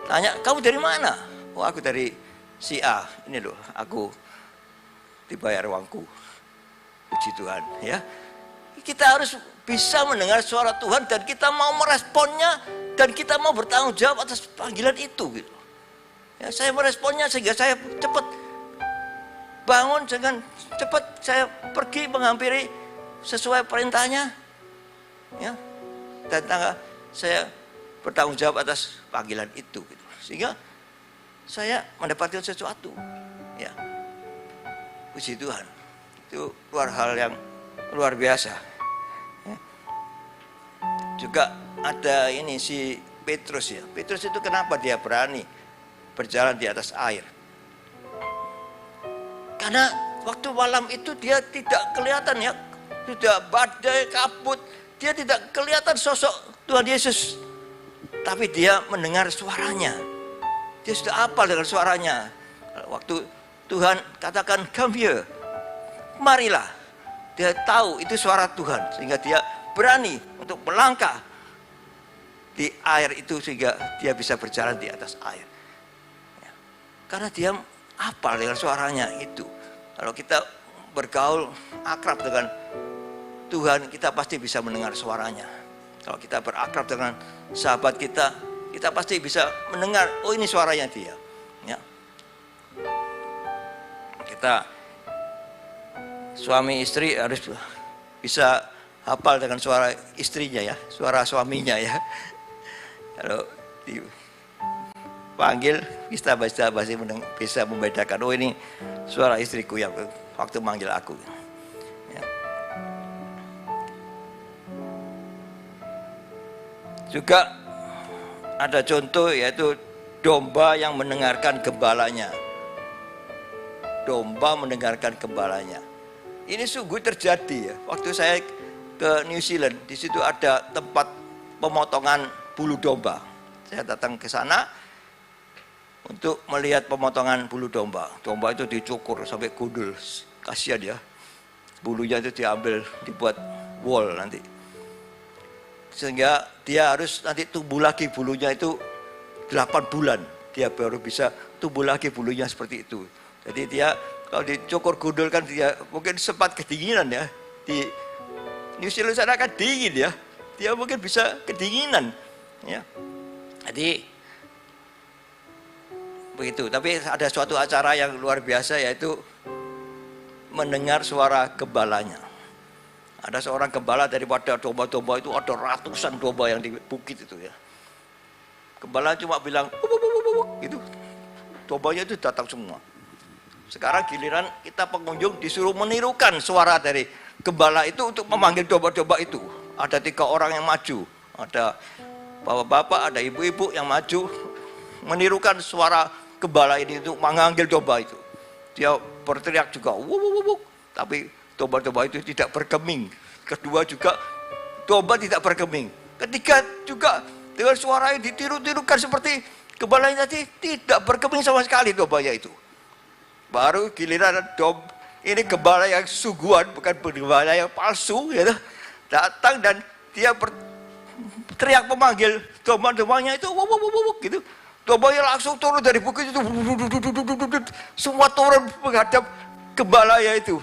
tanya, kamu dari mana? Oh aku dari si A, ini loh aku dibayar uangku. Puji Tuhan ya. Kita harus bisa mendengar suara Tuhan dan kita mau meresponnya dan kita mau bertanggung jawab atas panggilan itu gitu. Ya, saya meresponnya sehingga saya cepat bangun dengan cepat, saya pergi menghampiri sesuai perintahnya, ya. Dan saya bertanggung jawab atas panggilan itu, gitu. Sehingga saya mendapatkan sesuatu, ya. Puji Tuhan, itu hal yang luar biasa. Ya. Juga ada ini si Petrus, ya. Petrus itu kenapa dia berani berjalan di atas air? Karena waktu malam itu dia tidak kelihatan, ya, sudah badai kabut, dia tidak kelihatan sosok Tuhan Yesus, tapi dia mendengar suaranya. Dia sudah hafal dengan suaranya. Waktu Tuhan katakan come here, marilah, dia tahu itu suara Tuhan, sehingga dia berani untuk melangkah di air itu, sehingga dia bisa berjalan di atas air, ya. Karena dia hafal dengan suaranya itu. Kalau kita bergaul akrab dengan Tuhan, kita pasti bisa mendengar suaranya. Kalau kita berakrab dengan sahabat kita, kita pasti bisa mendengar, oh ini suaranya dia, ya. Kita suami istri harus bisa hafal dengan suara istrinya, ya, suara suaminya, ya. Kalau dipanggil kita bisa membedakan, oh ini suara istriku yang waktu manggil aku, ya. Juga ada contoh, yaitu domba yang mendengarkan gembalanya. Domba mendengarkan gembalanya. Ini sungguh terjadi, ya. Waktu saya ke New Zealand, di situ ada tempat pemotongan bulu domba. Saya datang ke sana untuk melihat pemotongan bulu domba. Domba itu dicukur sampai gundul, kasihan, ya. Bulunya itu diambil, dibuat wool nanti. Sehingga dia harus nanti tumbuh lagi bulunya itu 8 bulan. Dia baru bisa tumbuh lagi bulunya seperti itu. Jadi dia kalau dicukur gundul kan dia mungkin sempat kedinginan, ya. Di New Zealand sana kan dingin, ya. Dia mungkin bisa kedinginan, ya. Jadi begitu. Tapi ada suatu acara yang luar biasa, yaitu mendengar suara gembalanya. Ada seorang gembala, daripada domba-domba itu ada ratusan domba yang di bukit itu, ya. Gembala cuma bilang gitu, dombanya itu datang semua. Sekarang giliran kita pengunjung disuruh menirukan suara dari gembala itu untuk memanggil domba-domba itu. Ada 3 orang yang maju, ada bapak-bapak, ada ibu-ibu yang maju menirukan suara gembala ini untuk memanggil domba itu. Dia berteriak juga, wuk, tapi domba-domba itu tidak bergeming. Kedua juga domba tidak bergeming. Ketiga juga dengan suara yang ditiru-tirukan seperti gembalanya tadi, tidak bergeming sama sekali dombanya itu. Baru giliran ini gembala yang sungguhan, bukan gembala yang palsu, ya, datang dan dia teriak memanggil domba-dombanya itu, wuk, gitu. Dombanya langsung turun dari bukit itu, semua turun menghadap gembalanya itu.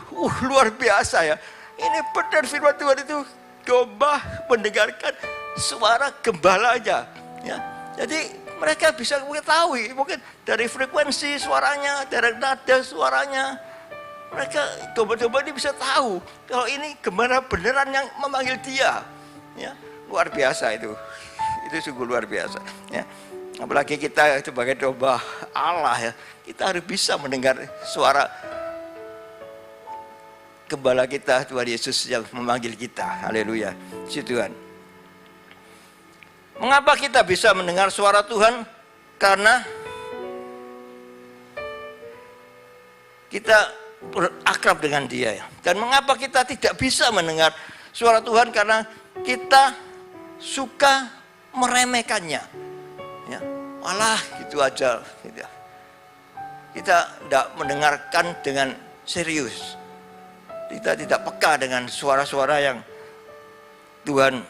Luar biasa, ya. Ini benar firman Tuhan itu, domba mendengarkan suara gembalanya, ya. Jadi mereka bisa mengetahui mungkin dari frekuensi suaranya, dari nada suaranya. Mereka domba-domba ini bisa tahu kalau ini gembala beneran yang memanggil dia, ya. Luar biasa itu. Itu sungguh luar biasa, ya. Apalagi kita sebagai domba Allah, ya, kita harus bisa mendengar suara gembala kita, Tuhan Yesus yang memanggil kita. Haleluya. Puji Tuhan. Mengapa kita bisa mendengar suara Tuhan? Karena kita berakrab dengan Dia, ya. Dan mengapa kita tidak bisa mendengar suara Tuhan? Karena kita suka meremehkannya, ya. Malah gitu aja, gitu. Kita tidak mendengarkan dengan serius. Kita tidak peka dengan suara-suara yang Tuhan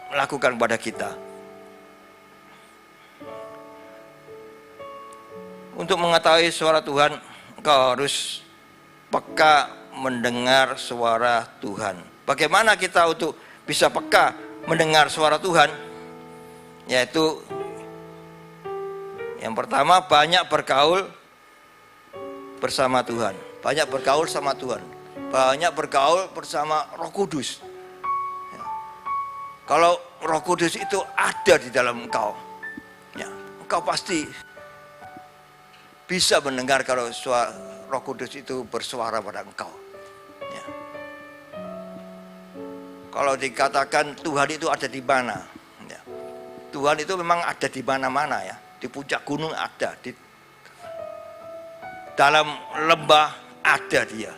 lakukan pada kita. Untuk mengetahui suara Tuhan, engkau harus peka mendengar suara Tuhan. Bagaimana kita untuk bisa peka mendengar suara Tuhan? Yaitu yang pertama, banyak bergaul bersama Tuhan. banyak bergaul sama Tuhan, banyak bergaul bersama Roh Kudus. Ya. Kalau Roh Kudus itu ada di dalam engkau, ya, engkau pasti bisa mendengar kalau suara Roh Kudus itu bersuara pada engkau. Ya. Kalau dikatakan Tuhan itu ada di mana, ya. Tuhan itu memang ada di mana-mana ya. Di puncak gunung ada, di dalam lembah ada dia,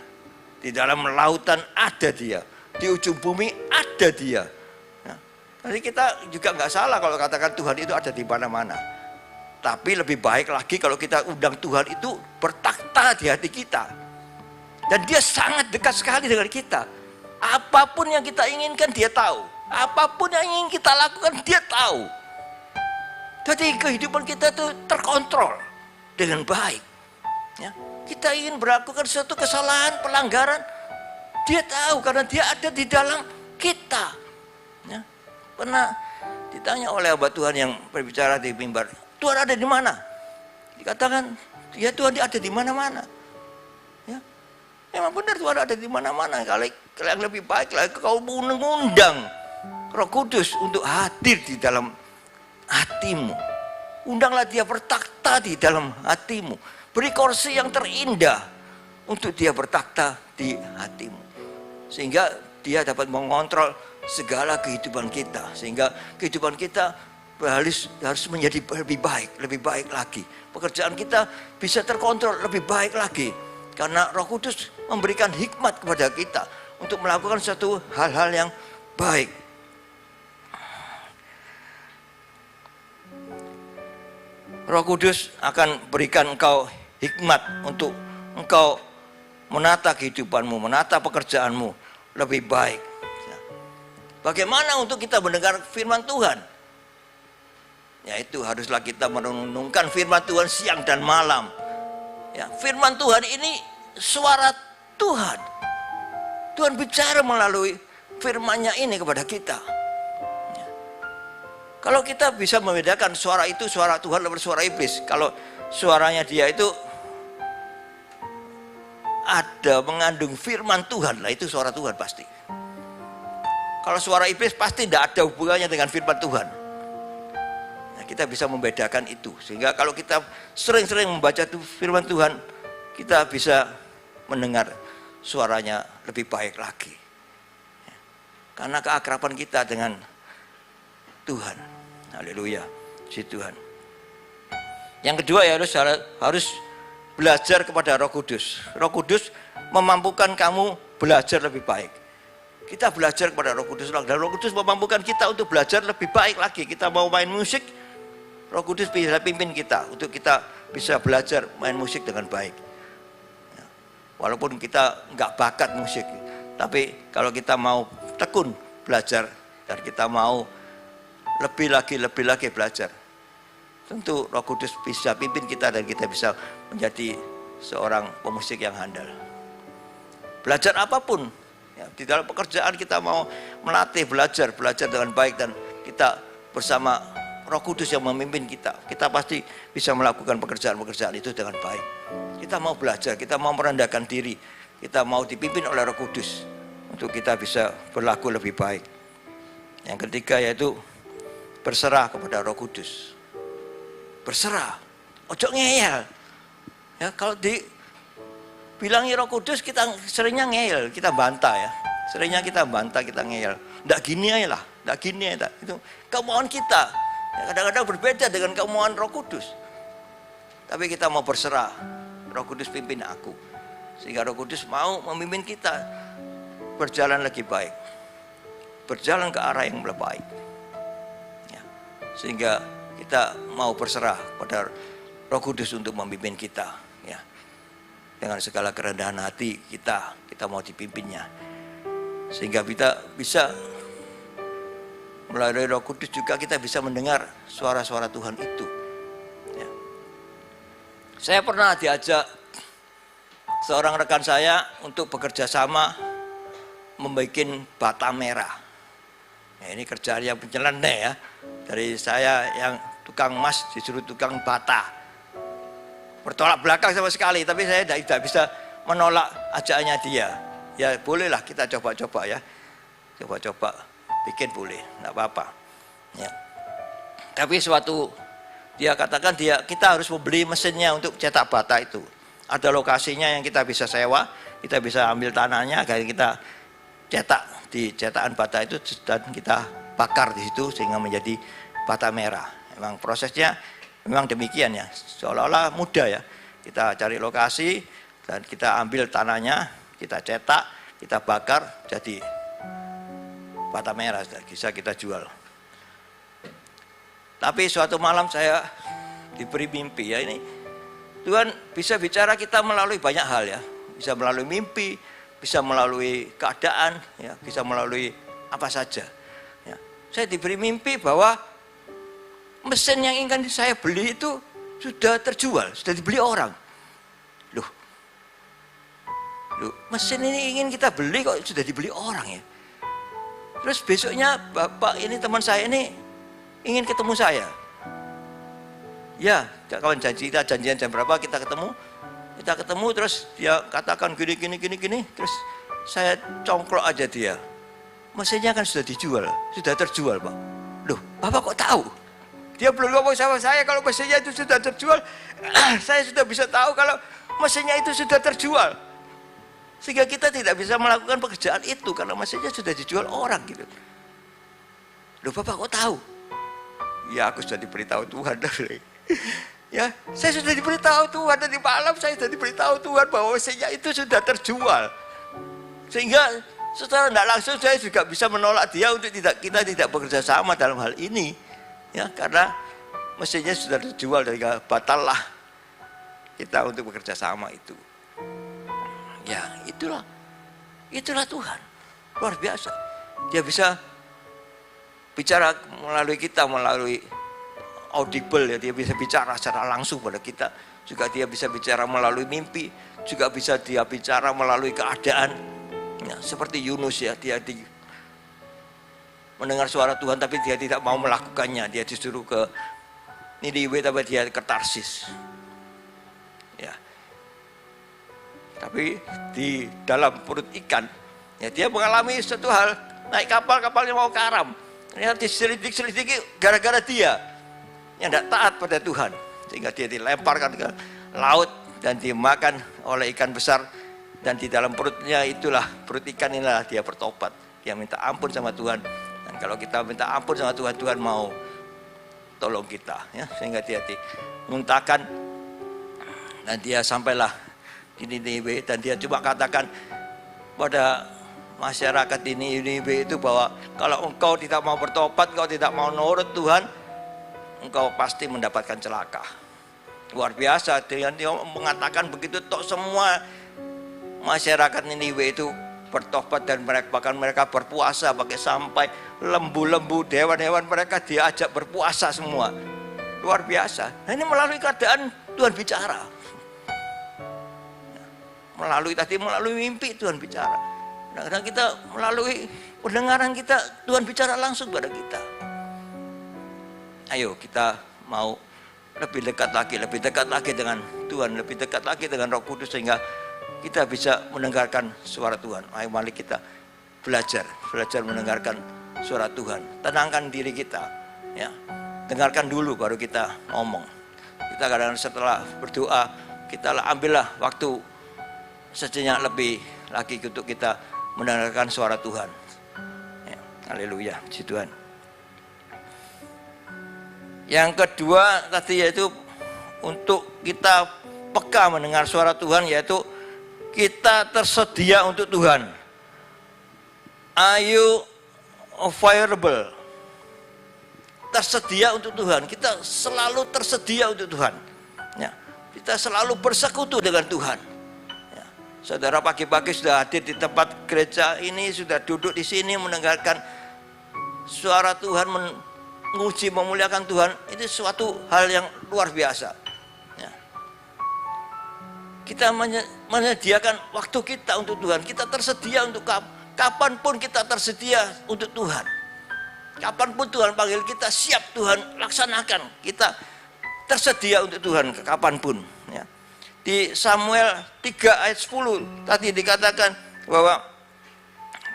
di dalam lautan ada dia, di ujung bumi ada dia. Ya. Jadi kita juga nggak salah kalau katakan Tuhan itu ada di mana-mana. Tapi lebih baik lagi kalau kita undang Tuhan itu bertakhta di hati kita. Dan dia sangat dekat sekali dengan kita. Apapun yang kita inginkan dia tahu. Apapun yang ingin kita lakukan dia tahu. Jadi kehidupan kita itu terkontrol dengan baik. Ya. Kita ingin melakukan suatu kesalahan, pelanggaran, dia tahu karena dia ada di dalam kita. Ya. Pernah ditanya oleh hamba Tuhan yang berbicara di mimbar, Tuhan ada di mana? Dikatakan, ya Tuhan dia ada di mana-mana. Ya. Memang benar Tuhan ada di mana-mana. Kalau yang lebih baik lagi kau mengundang Roh Kudus untuk hadir di dalam hatimu. Undanglah dia bertakhta di dalam hatimu. Beri kursi yang terindah untuk dia bertakhta di hatimu. Sehingga dia dapat mengontrol segala kehidupan kita. Sehingga kehidupan kita harus menjadi lebih baik lagi. Pekerjaan kita bisa terkontrol lebih baik lagi. Karena Roh Kudus memberikan hikmat kepada kita untuk melakukan suatu hal-hal yang baik. Roh Kudus akan berikan engkau hikmat untuk engkau menata kehidupanmu, menata pekerjaanmu lebih baik. Bagaimana untuk kita mendengar firman Tuhan? Yaitu haruslah kita merenungkan firman Tuhan siang dan malam. Ya, firman Tuhan ini suara Tuhan. Tuhan bicara melalui firman-Nya ini kepada kita. Kalau kita bisa membedakan suara itu suara Tuhan atau suara iblis. Kalau suaranya dia itu ada mengandung firman Tuhan, lah itu suara Tuhan pasti. Kalau suara iblis pasti tidak ada hubungannya dengan firman Tuhan. Nah, kita bisa membedakan itu. Sehingga kalau kita sering-sering membaca firman Tuhan, kita bisa mendengar suaranya lebih baik lagi. Karena keakraban kita dengan Tuhan. Haleluya. Si Tuhan. Yang kedua ya harus belajar kepada Roh Kudus. Roh Kudus memampukan kamu belajar lebih baik. Kita belajar kepada Roh Kudus. Dan Roh Kudus memampukan kita untuk belajar lebih baik lagi. Kita mau main musik, Roh Kudus bisa pimpin kita untuk kita bisa belajar main musik dengan baik. Walaupun kita nggak bakat musik, tapi kalau kita mau tekun belajar dan kita mau lebih lagi belajar, tentu Roh Kudus bisa pimpin kita dan kita bisa menjadi seorang pemusik yang handal. Belajar apapun, ya, di dalam pekerjaan kita mau melatih belajar dengan baik dan kita bersama Roh Kudus yang memimpin kita, kita pasti bisa melakukan pekerjaan-pekerjaan itu dengan baik. Kita mau belajar, kita mau merendahkan diri, kita mau dipimpin oleh Roh Kudus untuk kita bisa berlaku lebih baik. Yang ketiga yaitu berserah kepada Roh Kudus. Berserah, ojo ngeyel. Ya, kalau dibilangi Roh Kudus kita seringnya ngeyel, kita bantah ya. Seringnya kita bantah, kita ngeyel. Nggak gini aja lah, nggak gini aja. Itu kemauan kita. Ya, kadang-kadang berbeda dengan kemauan Roh Kudus. Tapi kita mau berserah. Roh Kudus pimpin aku. Sehingga Roh Kudus mau memimpin kita berjalan lebih baik. Berjalan ke arah yang lebih baik. Sehingga kita mau berserah pada Roh Kudus untuk memimpin kita, ya. Dengan segala kerendahan hati kita mau dipimpinnya. Sehingga kita bisa melalui Roh Kudus juga kita bisa mendengar suara-suara Tuhan itu. Ya. Saya pernah diajak seorang rekan saya untuk bekerja sama membuat bata merah. Ya, ini kerjaan yang penyeleneh ya. Dari saya yang tukang emas disuruh tukang bata. Bertolak belakang sama sekali, tapi saya tidak bisa menolak ajakannya dia. Ya bolehlah kita coba-coba ya. Coba-coba bikin boleh, enggak apa-apa. Ya. Tapi suatu dia katakan kita harus membeli mesinnya untuk cetak bata itu. Ada lokasinya yang kita bisa sewa, kita bisa ambil tanahnya, kayak kita cetak di cetakan bata itu dan kita bakar di situ sehingga menjadi bata merah. Memang prosesnya memang demikian ya, seolah-olah mudah ya. Kita cari lokasi dan kita ambil tanahnya, kita cetak, kita bakar jadi bata merah, bisa kita jual. Tapi suatu malam saya diberi mimpi ya, ini Tuhan bisa bicara kita melalui banyak hal ya, bisa melalui mimpi, bisa melalui keadaan, ya, bisa melalui apa saja. Ya. Saya diberi mimpi bahwa mesin yang ingin saya beli itu sudah terjual, sudah dibeli orang. Loh, mesin ini ingin kita beli kok sudah dibeli orang ya. Terus besoknya bapak ini teman saya ini ingin ketemu saya. Ya, kawan kita janjian jam berapa kita ketemu. Kita ketemu terus dia katakan gini. Terus saya congklok aja dia. Mesinnya kan sudah dijual, sudah terjual Pak. Loh, Bapak kok tahu? Dia belum ngomong sama saya kalau mesinnya itu sudah terjual. Saya sudah bisa tahu kalau mesinnya itu sudah terjual. Sehingga kita tidak bisa melakukan pekerjaan itu karena mesinnya sudah dijual orang gitu. Loh, Bapak kok tahu? Ya, aku sudah diberitahu Tuhan. Ya, saya sudah diberitahu Tuhan tadi malam, saya sudah diberitahu Tuhan bahwa mesinnya itu sudah terjual. Sehingga secara tidak langsung saya juga bisa menolak dia untuk kita tidak bekerja sama dalam hal ini. Ya, karena mesinnya sudah terjual, dan batallah kita untuk bekerja sama itu. Ya, itulah Tuhan. Luar biasa. Dia bisa bicara melalui kita, melalui audible ya, dia bisa bicara secara langsung pada kita. Juga dia bisa bicara melalui mimpi, juga bisa dia bicara melalui keadaan. Ya, seperti Yunus ya, dia mendengar suara Tuhan tapi dia tidak mau melakukannya. Dia disuruh ke Niniwe tapi dia ke Tarsis. Ya. Tapi di dalam perut ikan, ya dia mengalami satu hal, naik kapalnya mau karam. Ternyata diselidik gara-gara dia yang tidak taat pada Tuhan, sehingga dia dilemparkan ke laut dan dimakan oleh ikan besar, dan di dalam perutnya itulah, perut ikan inilah dia bertobat, dia minta ampun sama Tuhan. Dan kalau kita minta ampun sama Tuhan, Tuhan mau tolong kita ya, sehingga dia dimuntahkan dan dia sampailah di Niniwe. Dan dia coba katakan pada masyarakat di Niniwe itu bahwa kalau engkau tidak mau bertobat, engkau tidak mau nurut Tuhan, engkau pasti mendapatkan celaka. Luar biasa, dia mengatakan begitu, tok semua masyarakat Niniwe itu bertobat dan bahkan mereka berpuasa, pakai sampai lembu-lembu, hewan-hewan mereka diajak berpuasa semua. Luar biasa. Nah, ini melalui keadaan Tuhan bicara. Melalui mimpi Tuhan bicara. Kadang-kadang kita melalui pendengaran kita, Tuhan bicara langsung pada kita. Ayo kita mau lebih dekat lagi dengan Tuhan, lebih dekat lagi dengan Roh Kudus, sehingga kita bisa mendengarkan suara Tuhan. Ayo mari kita belajar mendengarkan suara Tuhan. Tenangkan diri kita, ya. Dengarkan dulu baru kita ngomong. Kita kadang-kadang setelah berdoa, kita ambillah waktu sejenak lebih lagi untuk kita mendengarkan suara Tuhan. Ya, haleluya, puji Tuhan. Yang kedua tadi yaitu untuk kita peka mendengar suara Tuhan, yaitu kita tersedia untuk Tuhan. Are you available? Tersedia untuk Tuhan. Kita selalu tersedia untuk Tuhan. Ya, kita selalu bersekutu dengan Tuhan. Ya, saudara pagi-pagi sudah hadir di tempat gereja ini, sudah duduk di sini mendengarkan suara Tuhan, menguji, memuliakan Tuhan. Itu suatu hal yang luar biasa. Ya. Kita menyediakan waktu kita untuk Tuhan. Kita tersedia untuk kapanpun kita tersedia untuk Tuhan. Kapanpun Tuhan panggil kita, siap Tuhan laksanakan. Kita tersedia untuk Tuhan kapanpun. Ya. Di Samuel 3 ayat 10 tadi dikatakan bahwa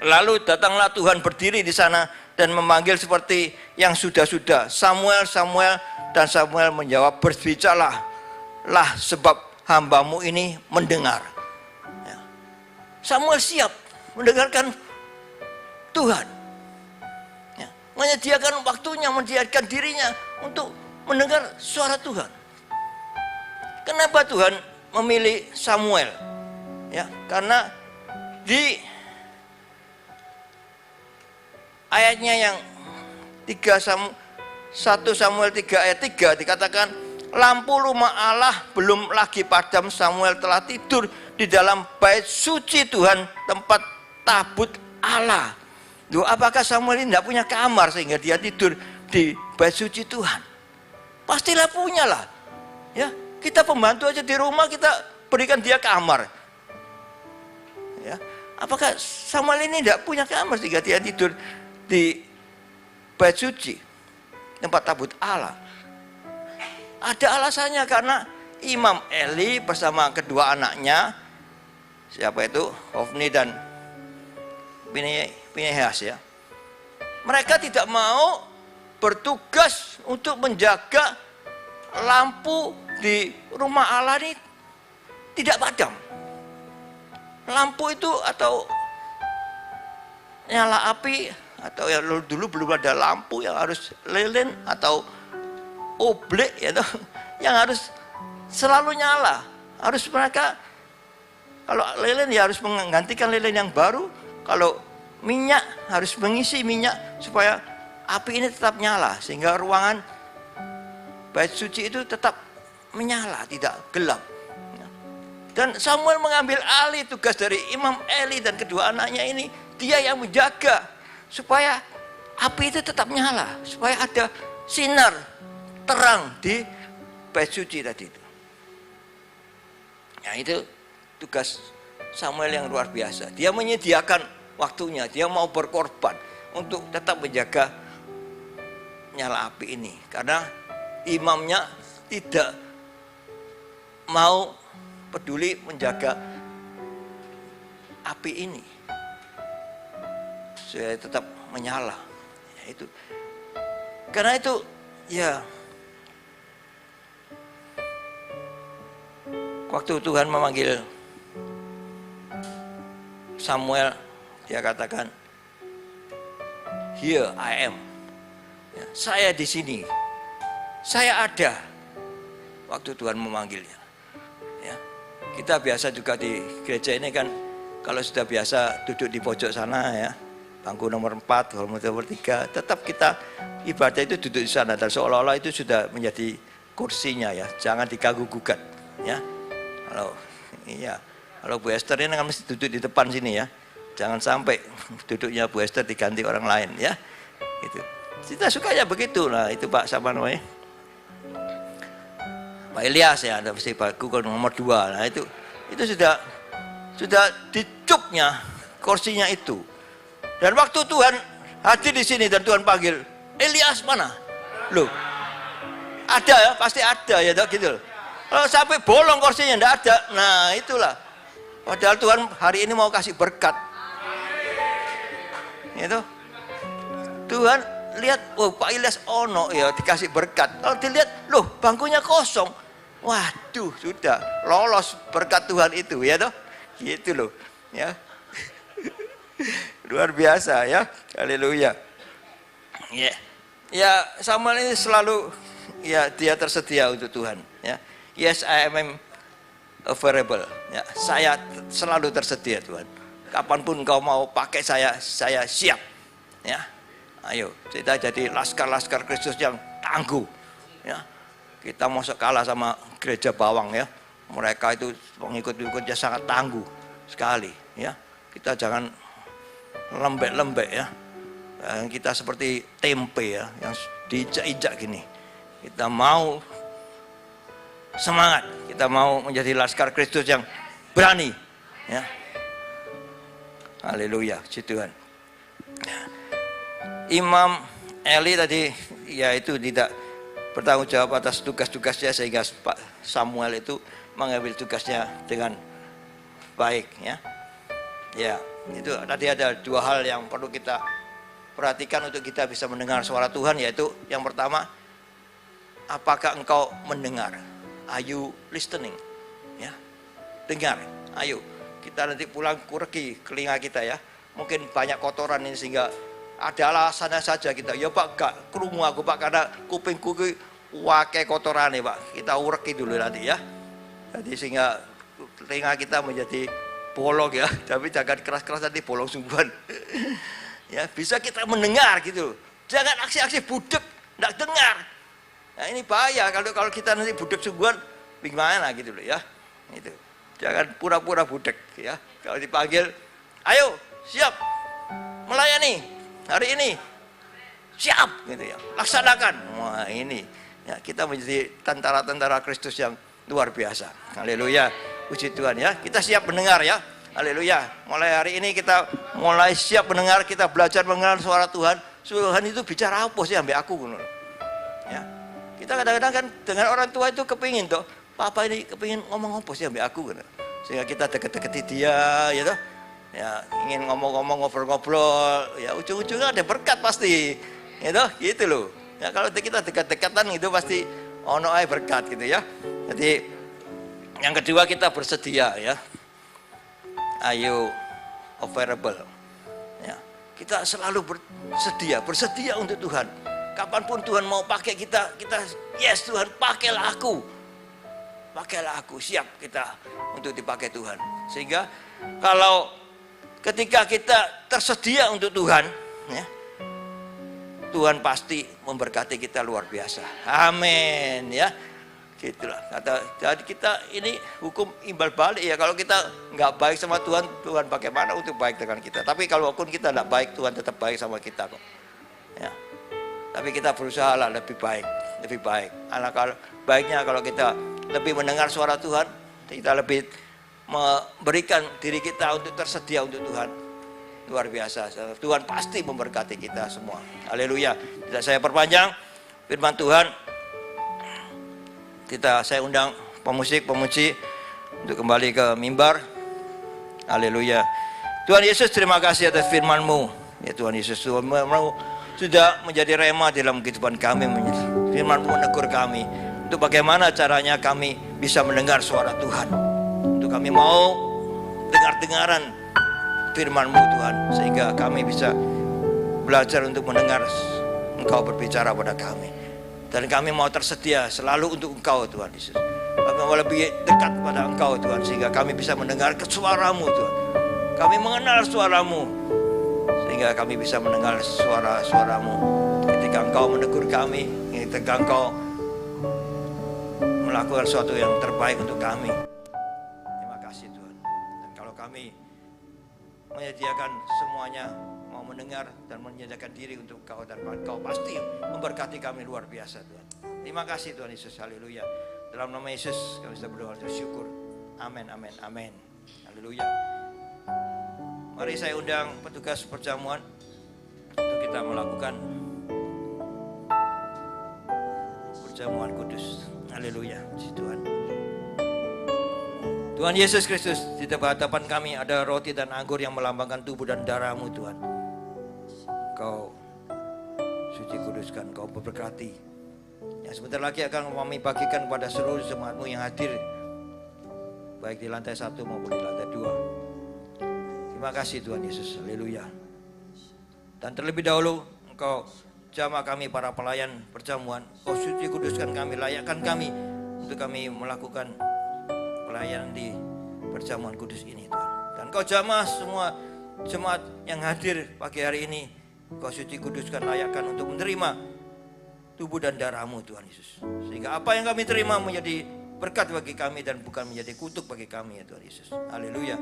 lalu datanglah Tuhan berdiri di sana dan memanggil seperti yang sudah-sudah, Samuel, Samuel, dan Samuel menjawab, berbicaralah sebab hambamu ini mendengar. Ya. Samuel siap mendengarkan Tuhan, ya. Menyediakan waktunya, menyediakan dirinya untuk mendengar suara Tuhan. Kenapa Tuhan memilih Samuel? Ya, karena di ayatnya yang 1 Samuel 3 ayat 3 dikatakan, lampu rumah Allah belum lagi padam, Samuel telah tidur di dalam bait suci Tuhan, tempat tabut Allah. Loh, apakah Samuel ini tidak punya kamar sehingga dia tidur di bait suci Tuhan? Pastilah punya lah. Ya, kita pembantu aja di rumah kita berikan dia kamar. Ya, apakah Samuel ini tidak punya kamar sehingga dia tidur di bait suci, tempat tabut Allah? Ada alasannya, karena Imam Eli bersama kedua anaknya, siapa itu, Hofni dan Pinehas, ya, mereka tidak mau bertugas untuk menjaga lampu di rumah Allah ini tidak padam. Lampu itu atau nyala api, atau ya dulu belum ada lampu yang harus lilin atau oblek, ya, yang harus selalu nyala. Harus mereka, kalau lilin ya harus menggantikan lilin yang baru, kalau minyak harus mengisi minyak supaya api ini tetap nyala, sehingga ruangan bait suci itu tetap menyala, tidak gelap. Dan Samuel mengambil alih tugas dari Imam Eli dan kedua anaknya ini. Dia yang menjaga supaya api itu tetap nyala, supaya ada sinar terang di bait suci tadi itu. Ya, itu tugas Samuel yang luar biasa. Dia menyediakan waktunya, dia mau berkorban untuk tetap menjaga nyala api ini, karena imamnya tidak mau peduli menjaga api ini supaya tetap menyala. Ya, itu karena itu, ya, waktu Tuhan memanggil Samuel, dia katakan, "Here I am." Ya, saya di sini, saya ada. Waktu Tuhan memanggilnya. Ya, kita biasa juga di gereja ini kan, kalau sudah biasa duduk di pojok sana, ya, bangku nomor 4, nomor 3, tetap kita ibadah itu duduk di sana, dan seolah-olah itu sudah menjadi kursinya, ya. Jangan diganggu gugat, ya. Kalau Bu Esther ini kan mesti duduk di depan sini, ya. Jangan sampai duduknya Bu Esther diganti orang lain, ya. Itu. Kita sukanya begitu. Nah, itu Pak siapa namanya? Pak Ilyas, ya, ada mesti bangku nomor 2. Nah, itu sudah dicupnya kursinya itu. Dan waktu Tuhan hadir di sini dan Tuhan panggil, Ilyas mana? Loh, ada, ya, pasti ada, ya, gitu. Kalau sampai bolong kursinya enggak ada, nah itulah. Padahal Tuhan hari ini mau kasih berkat. Itu. Tuhan lihat, oh Pak Ilyas ono, ya, dikasih berkat. Kalau dilihat, loh bangkunya kosong. Waduh, sudah lolos berkat Tuhan itu, ya toh. Gitu loh, ya. Luar biasa, ya. Haleluya. Ya. Ya, Samuel ini selalu, ya, dia tersedia untuk Tuhan, ya. Yes, I am available. Ya, saya selalu tersedia, Tuhan. Kapanpun kau mau pakai saya siap. Ya, ayo kita jadi laskar-laskar Kristus yang tangguh. Ya, kita masuk kalah sama gereja bawang, ya. Mereka itu pengikut-pengikutnya sangat tangguh sekali. Ya, kita jangan lembek-lembek, ya. Kita seperti tempe, ya, yang diinjak-injak gini. Kita mau semangat, kita mau menjadi laskar Kristus yang berani, ya. Haleluya, puji Tuhan. Imam Eli tadi, ya, itu tidak bertanggung jawab atas tugas-tugasnya, sehingga Pak Samuel itu mengambil tugasnya dengan baik ya. Ya, itu tadi ada dua hal yang perlu kita perhatikan untuk kita bisa mendengar suara Tuhan, yaitu yang pertama, apakah engkau mendengar? Are you listening? Ya, dengar. Ayo, kita nanti pulang kureki telinga kita ya. Mungkin banyak kotoran ini sehingga ada alasannya saja kita. Ya Pak, gak krungu aku Pak karena kupingku wake kotoran nih Pak. Kita ureki dulu nanti ya. Jadi sehingga telinga kita menjadi bolong ya, tapi jangan keras-keras nanti bolong sungguhan. Ya, bisa kita mendengar gitu. Jangan aksi-aksi budek, enggak dengar. Nah, ini bahaya kalau kita nanti budek sungguhan bagaimana gitu loh ya. Itu. Jangan pura-pura budek ya. Kalau dipanggil, ayo, siap melayani hari ini. Siap gitu ya. Laksanakan. Wah, ini ya, kita menjadi tentara-tentara Kristus yang luar biasa. Haleluya. Puji Tuhan ya. Kita siap mendengar ya. Haleluya. Mulai hari ini kita mulai siap mendengar, kita belajar mengenal suara Tuhan. Tuhan itu bicara apa sih sampai aku gitu. Ya. Kita kadang-kadang kan dengan orang tua itu kepingin toh, Papa ini kepingin ngomong apa sih sampai aku gitu. Sehingga kita deket-deketi dia ya toh. Ya, ingin ngomong-ngomong, ngobrol-ngobrol, ya ujung-ujungnya ada berkat pasti. Ya toh, gitu loh. Ya kalau kita dekat-dekatan itu pasti ono ae berkat gitu ya. Jadi yang kedua, kita bersedia ya. Ayo available. Ya. Kita selalu bersedia untuk Tuhan. Kapanpun Tuhan mau pakai kita yes Tuhan, pakailah aku. Pakailah aku, siap kita untuk dipakai Tuhan. Sehingga kalau ketika kita tersedia untuk Tuhan, ya, Tuhan pasti memberkati kita luar biasa. Amin ya. Gitulah jadi kita ini hukum imbal balik ya. Kalau kita nggak baik sama Tuhan, Tuhan bagaimana untuk baik dengan kita? Tapi kalaupun kita nggak baik, Tuhan tetap baik sama kita kok. Ya. Tapi kita berusaha lah lebih baik. Kalau baiknya kalau kita lebih mendengar suara Tuhan, kita lebih memberikan diri kita untuk tersedia untuk Tuhan. Luar biasa. Tuhan pasti memberkati kita semua. Haleluya. Tidak saya perpanjang firman Tuhan. Saya undang pemusik, pemuji untuk kembali ke mimbar. Haleluya. Tuhan Yesus, terima kasih atas firman-Mu. Ya Tuhan Yesus, Tuhan-Mu sudah menjadi rema dalam kehidupan kami. Firman-Mu menegur kami untuk bagaimana caranya kami bisa mendengar suara Tuhan. Untuk kami mau dengar-dengaran firman-Mu Tuhan, sehingga kami bisa belajar untuk mendengar Engkau berbicara pada kami. Dan kami mau tersedia selalu untuk Engkau Tuhan Yesus. Kami mau lebih dekat pada Engkau Tuhan, sehingga kami bisa mendengar suara-Mu Tuhan. Kami mengenal suara-Mu, sehingga kami bisa mendengar suara-suara-Mu. Ketika Engkau menegur kami, ketika Engkau melakukan sesuatu yang terbaik untuk kami. Terima kasih Tuhan. Dan kalau kami menyediakan semuanya, mau mendengar dan menyediakan diri untuk Kau, dan Kau pasti memberkati kami luar biasa Tuhan. Terima kasih Tuhan Yesus. Haleluya. Dalam nama Yesus kami sudah berdoa dan syukur. Amin, amin, amin. Haleluya. Mari saya undang petugas perjamuan untuk kita melakukan perjamuan kudus. Haleluya. Puji Tuhan. Tuhan Yesus Kristus, di hadapan kami ada roti dan anggur yang melambangkan tubuh dan darah-Mu Tuhan. Kau suci kuduskan, Kau berberkati. Yang sebentar lagi akan kami bagikan kepada seluruh jemaat-Mu yang hadir, baik di lantai 1 maupun di lantai 2. Terima kasih Tuhan Yesus. Haleluya. Dan terlebih dahulu Engkau jamah kami para pelayan perjamuan. Kau suci kuduskan kami, layakkan kami untuk kami melakukan pelayanan di perjamuan kudus ini Tuhan. Dan Kau jamah semua jemaat yang hadir pagi hari ini. Kau suci kuduskan, layakkan untuk menerima tubuh dan darah-Mu Tuhan Yesus. Sehingga apa yang kami terima menjadi berkat bagi kami dan bukan menjadi kutuk bagi kami ya Tuhan Yesus. Haleluya.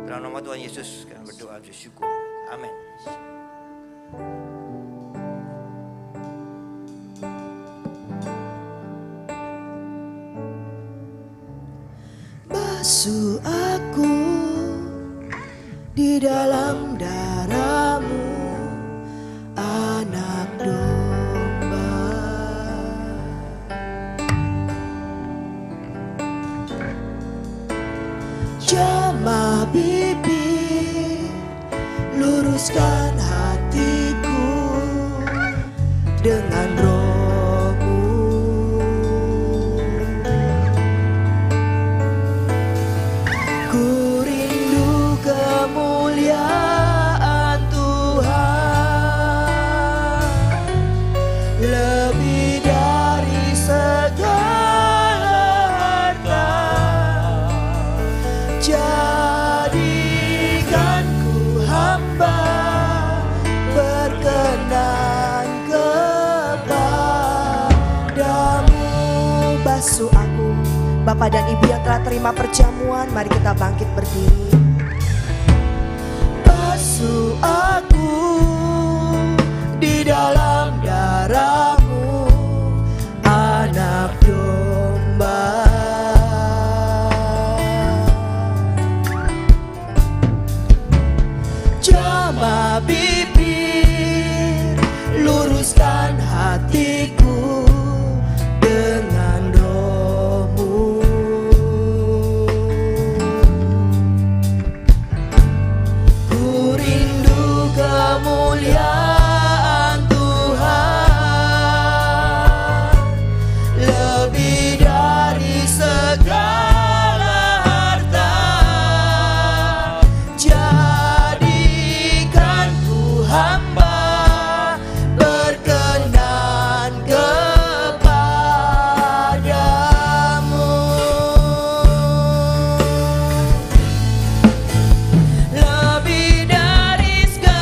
Dalam nama Tuhan Yesus kami berdoa dan syukur. Amin. Basuh aku di dalam darah-Mu, anak domba. luruskan hatiku dengan Roh-Mu. Ku rindu kemuliaan Tuhan lebih dari segala harta. Jadikan ku hamba berkenan kepadamu. Basuh aku. Bapak dan Ibu yang telah terima perjamuan, mari kita bangkit berdiri. Basuh aku di dalam darah-Mu, anak domba. Jamah bibir, luruskan hatiku dengan Roh-Mu. Ku rindu kemuliaan Tuhan lebih dari segala harta. Jadikan ku hamba berkenan kepadamu. Lebih dari segalanya,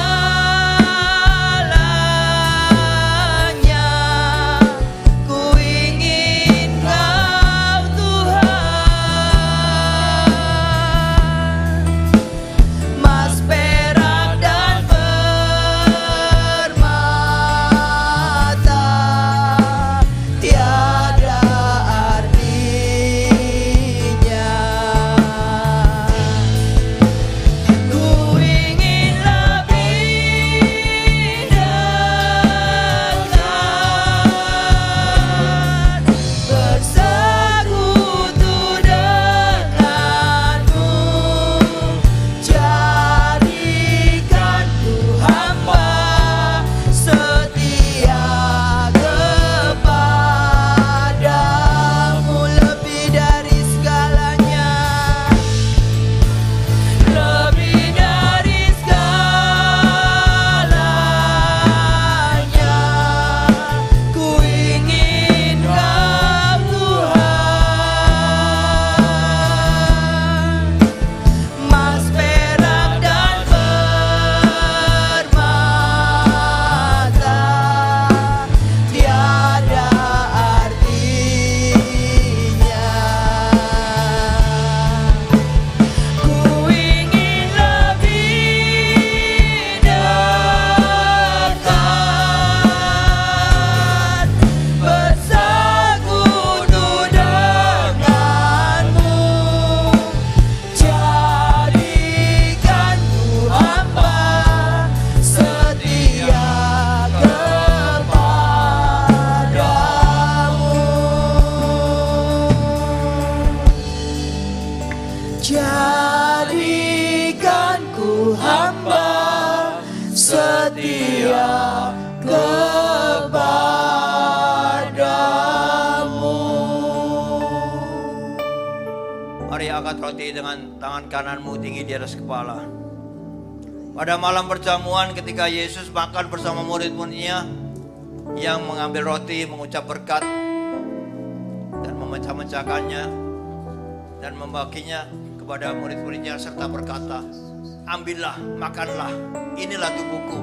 ku ingin Kau Tuhan. Mas, perak dan permata tiada artinya. Ku ingin lebih dekat, bersekutu denganmu. Jadikan ku hamba setia kepadamu. Lebih dari segalanya, lebih dari segalanya, ku ingin Kau Tuhan. Mas, perak dan permata tiada artinya. Ku ingin lebih dekat, bersekutu denganmu. Jadikan ku hamba setia kepadamu. Jadikan ku hamba setia kepadamu. Mari angkat roti dengan tangan kananmu tinggi di atas kepala. Pada malam perjamuan ketika Yesus makan bersama murid-muridnya, yang mengambil roti, mengucap berkat, dan memecah-mecahkannya, dan membaginya kepada murid-muridnya serta berkata, ambillah, makanlah, inilah tubuhku.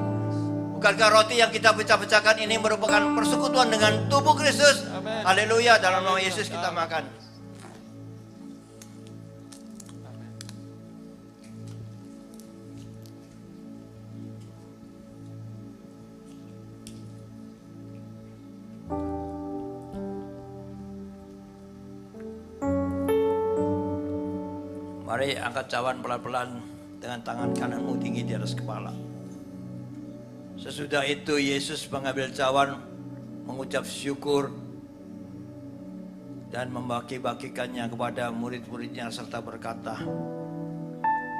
Bukankah roti yang kita pecah-pecahkan ini merupakan persekutuan dengan tubuh Kristus? Haleluya, dalam nama Yesus kita makan. Mari angkat cawan pelan-pelan dengan tangan kananmu tinggi di atas kepala. Sesudah itu Yesus mengambil cawan, mengucap syukur, dan membagi-bagikannya kepada murid-muridnya serta berkata,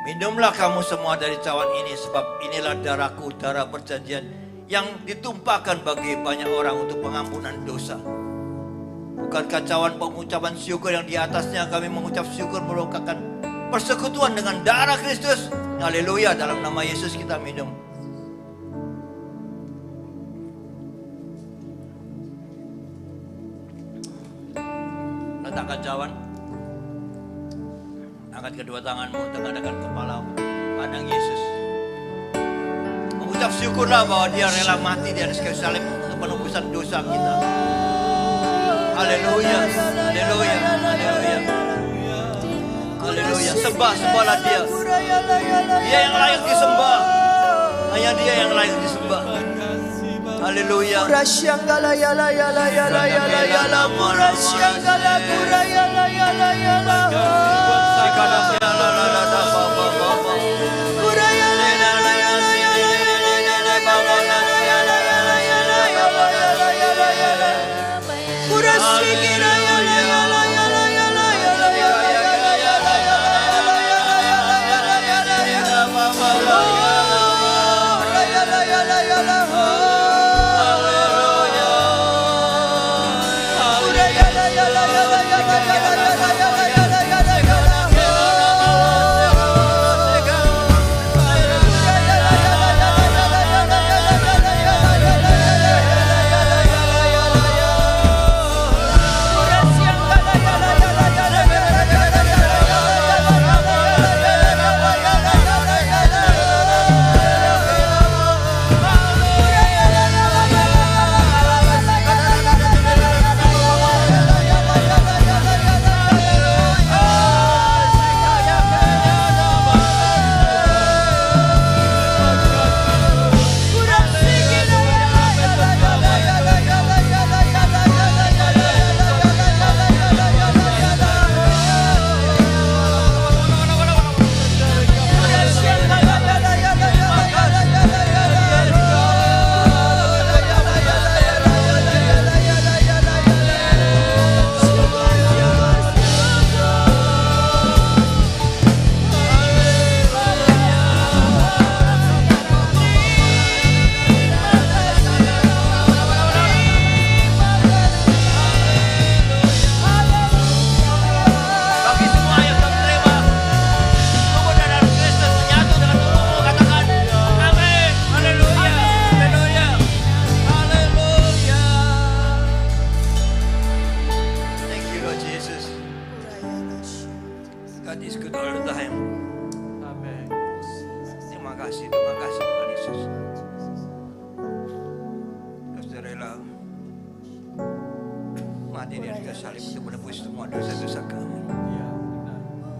Minumlah kamu semua dari cawan ini, sebab inilah darahku, darah perjanjian yang ditumpahkan bagi banyak orang untuk pengampunan dosa. Bukankah cawan pengucapan syukur yang di atasnya kami mengucap syukur merupakan persekutuan dengan darah Kristus? Haleluya, dalam nama Yesus kita minum. Letakkan cawan. Angkat kedua tanganmu, tengadahkan kepala, pandang Yesus. Mengucap syukurlah bahwa dia rela mati di atas kayu salib untuk penebusan dosa kita. Haleluya, haleluya, haleluya. Haleluya, sembahlah dia. Dia yang layak disembah. Hanya dia yang layak disembah. Haleluya. Murasyangala yala yala yala yala yala murasyangala kura yala yala yala.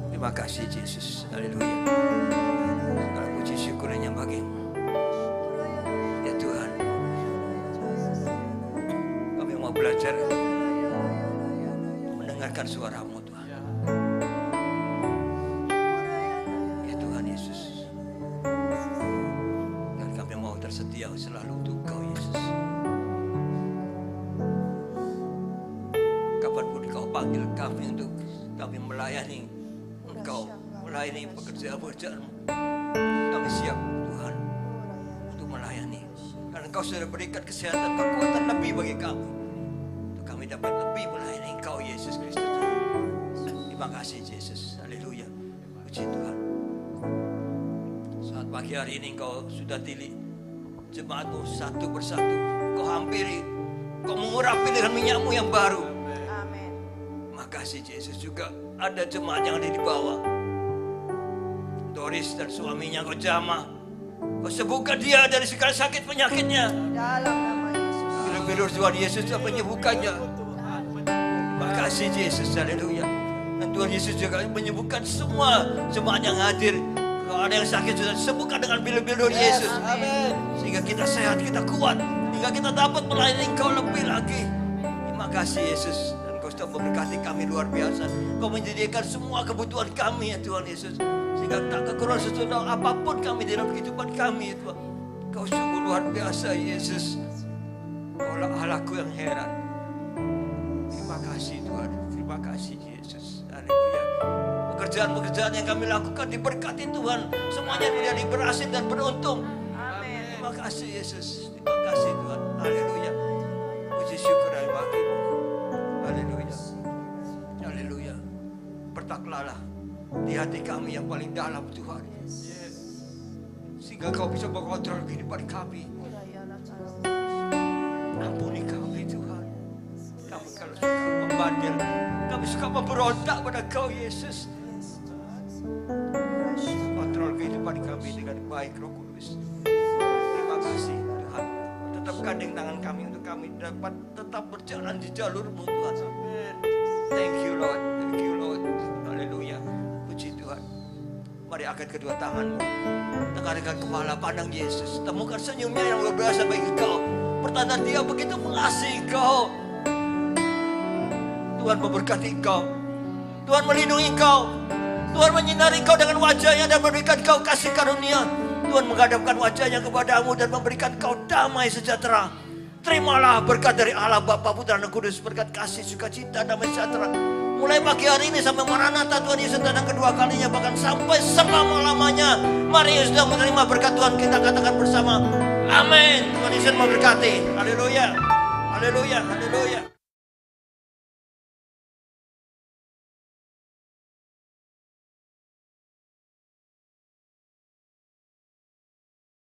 Terima kasih Yesus. Haleluya. Segala puji syukur hanya bagi-Mu. Ya Tuhan, kami mau belajar mendengarkan suara-Mu Tuhan. Ya Tuhan Yesus. Dan kami mau tersedia selalu untuk Engkau Yesus. Kapanpun Kau panggil kami untuk kami melayani Engkau, melayani pekerjaan-pekerjaan-Mu, kami siap Tuhan untuk melayani. Karena Engkau sudah berikan kesehatan, kekuatan lebih bagi kami, untuk kami dapat lebih melayani Engkau Yesus Kristus. Terima kasih Yesus. Haleluya. Puji Tuhan. Saat pagi hari ini Engkau sudah pilih jemaat-Mu satu persatu. Engkau hampiri, Engkau mengurapi dengan minyak-Mu yang baru. Terima kasih Yesus. Juga ada jemaat yang ada di bawah. Doris dan suaminya Kau jamah. Kau sembuhkan dia dari segala sakit penyakitnya. Dalam nama Yesus. Lebih Tuhan Yesus telah menyembuhkannya. Terima kasih Yesus. Haleluya. Dan Tuhan Yesus juga menyembuhkan semua jemaat yang hadir. Kalau ada yang sakit sudah sembuhkan dengan bil-bil Tuhan Yesus. Sehingga kita sehat, kita kuat. Sehingga kita dapat melayani Engkau lebih lagi. Terima kasih Yesus. Kau sudah memberkati kami luar biasa. Kau menyediakan semua kebutuhan kami ya Tuhan Yesus. Sehingga tak kekurangan sesuatu apapun kami dalam kehidupan kami ya Tuhan. Kau sungguh luar biasa Yesus. Kau lah Allahku yang heran. Terima kasih Tuhan. Terima kasih Yesus. Haleluya. pekerjaan-pekerjaan yang kami lakukan diberkati Tuhan. Semuanya menjadi berhasil dan beruntung. Amin. Terima kasih Yesus. Terima kasih Tuhan. Haleluya. Puji syukur dan bagimu. Haleluya. Haleluya. Bertaklalah di hati kami yang paling dalam Tuhan. Sehingga kau bisa mengontrol kehidupan kami. Ampuni kami Tuhan. Kami kalau suka membandel, kami suka memberontak pada Kau Yesus. Kontrol kehidupan kami dengan baik Roh Kudus. Terima kasih Tuhan. Tetap gandeng tangan kami untuk kami dapat tetap berjalan di jalur-Mu Tuhan. Thank you Lord. Thank you Lord. Haleluya. Puji Tuhan. Mari angkat kedua tanganmu. Tegakkan kepala, pandang Yesus. Temukan senyumnya yang luar biasa bagi kau. Pertanda Dia begitu mengasihi kau. Tuhan memberkati kau. Tuhan melindungi kau. Tuhan menyinari kau dengan wajah-Nya dan memberikan kau kasih karunia. Tuhan menghadapkan wajah-Nya kepadamu dan memberikan kau damai sejahtera. Terimalah berkat dari Allah Bapa, Putra dan Kudus. Berkat kasih, sukacita, damai sejahtera. Mulai pagi hari ini sampai Maranatha Tuhan Yesus datang kedua kalinya, bahkan sampai selama-lamanya. Mari yang sudah menerima berkat Tuhan kita katakan bersama, amin. Tuhan Yesus memberkati. Haleluya. Haleluya. Haleluya.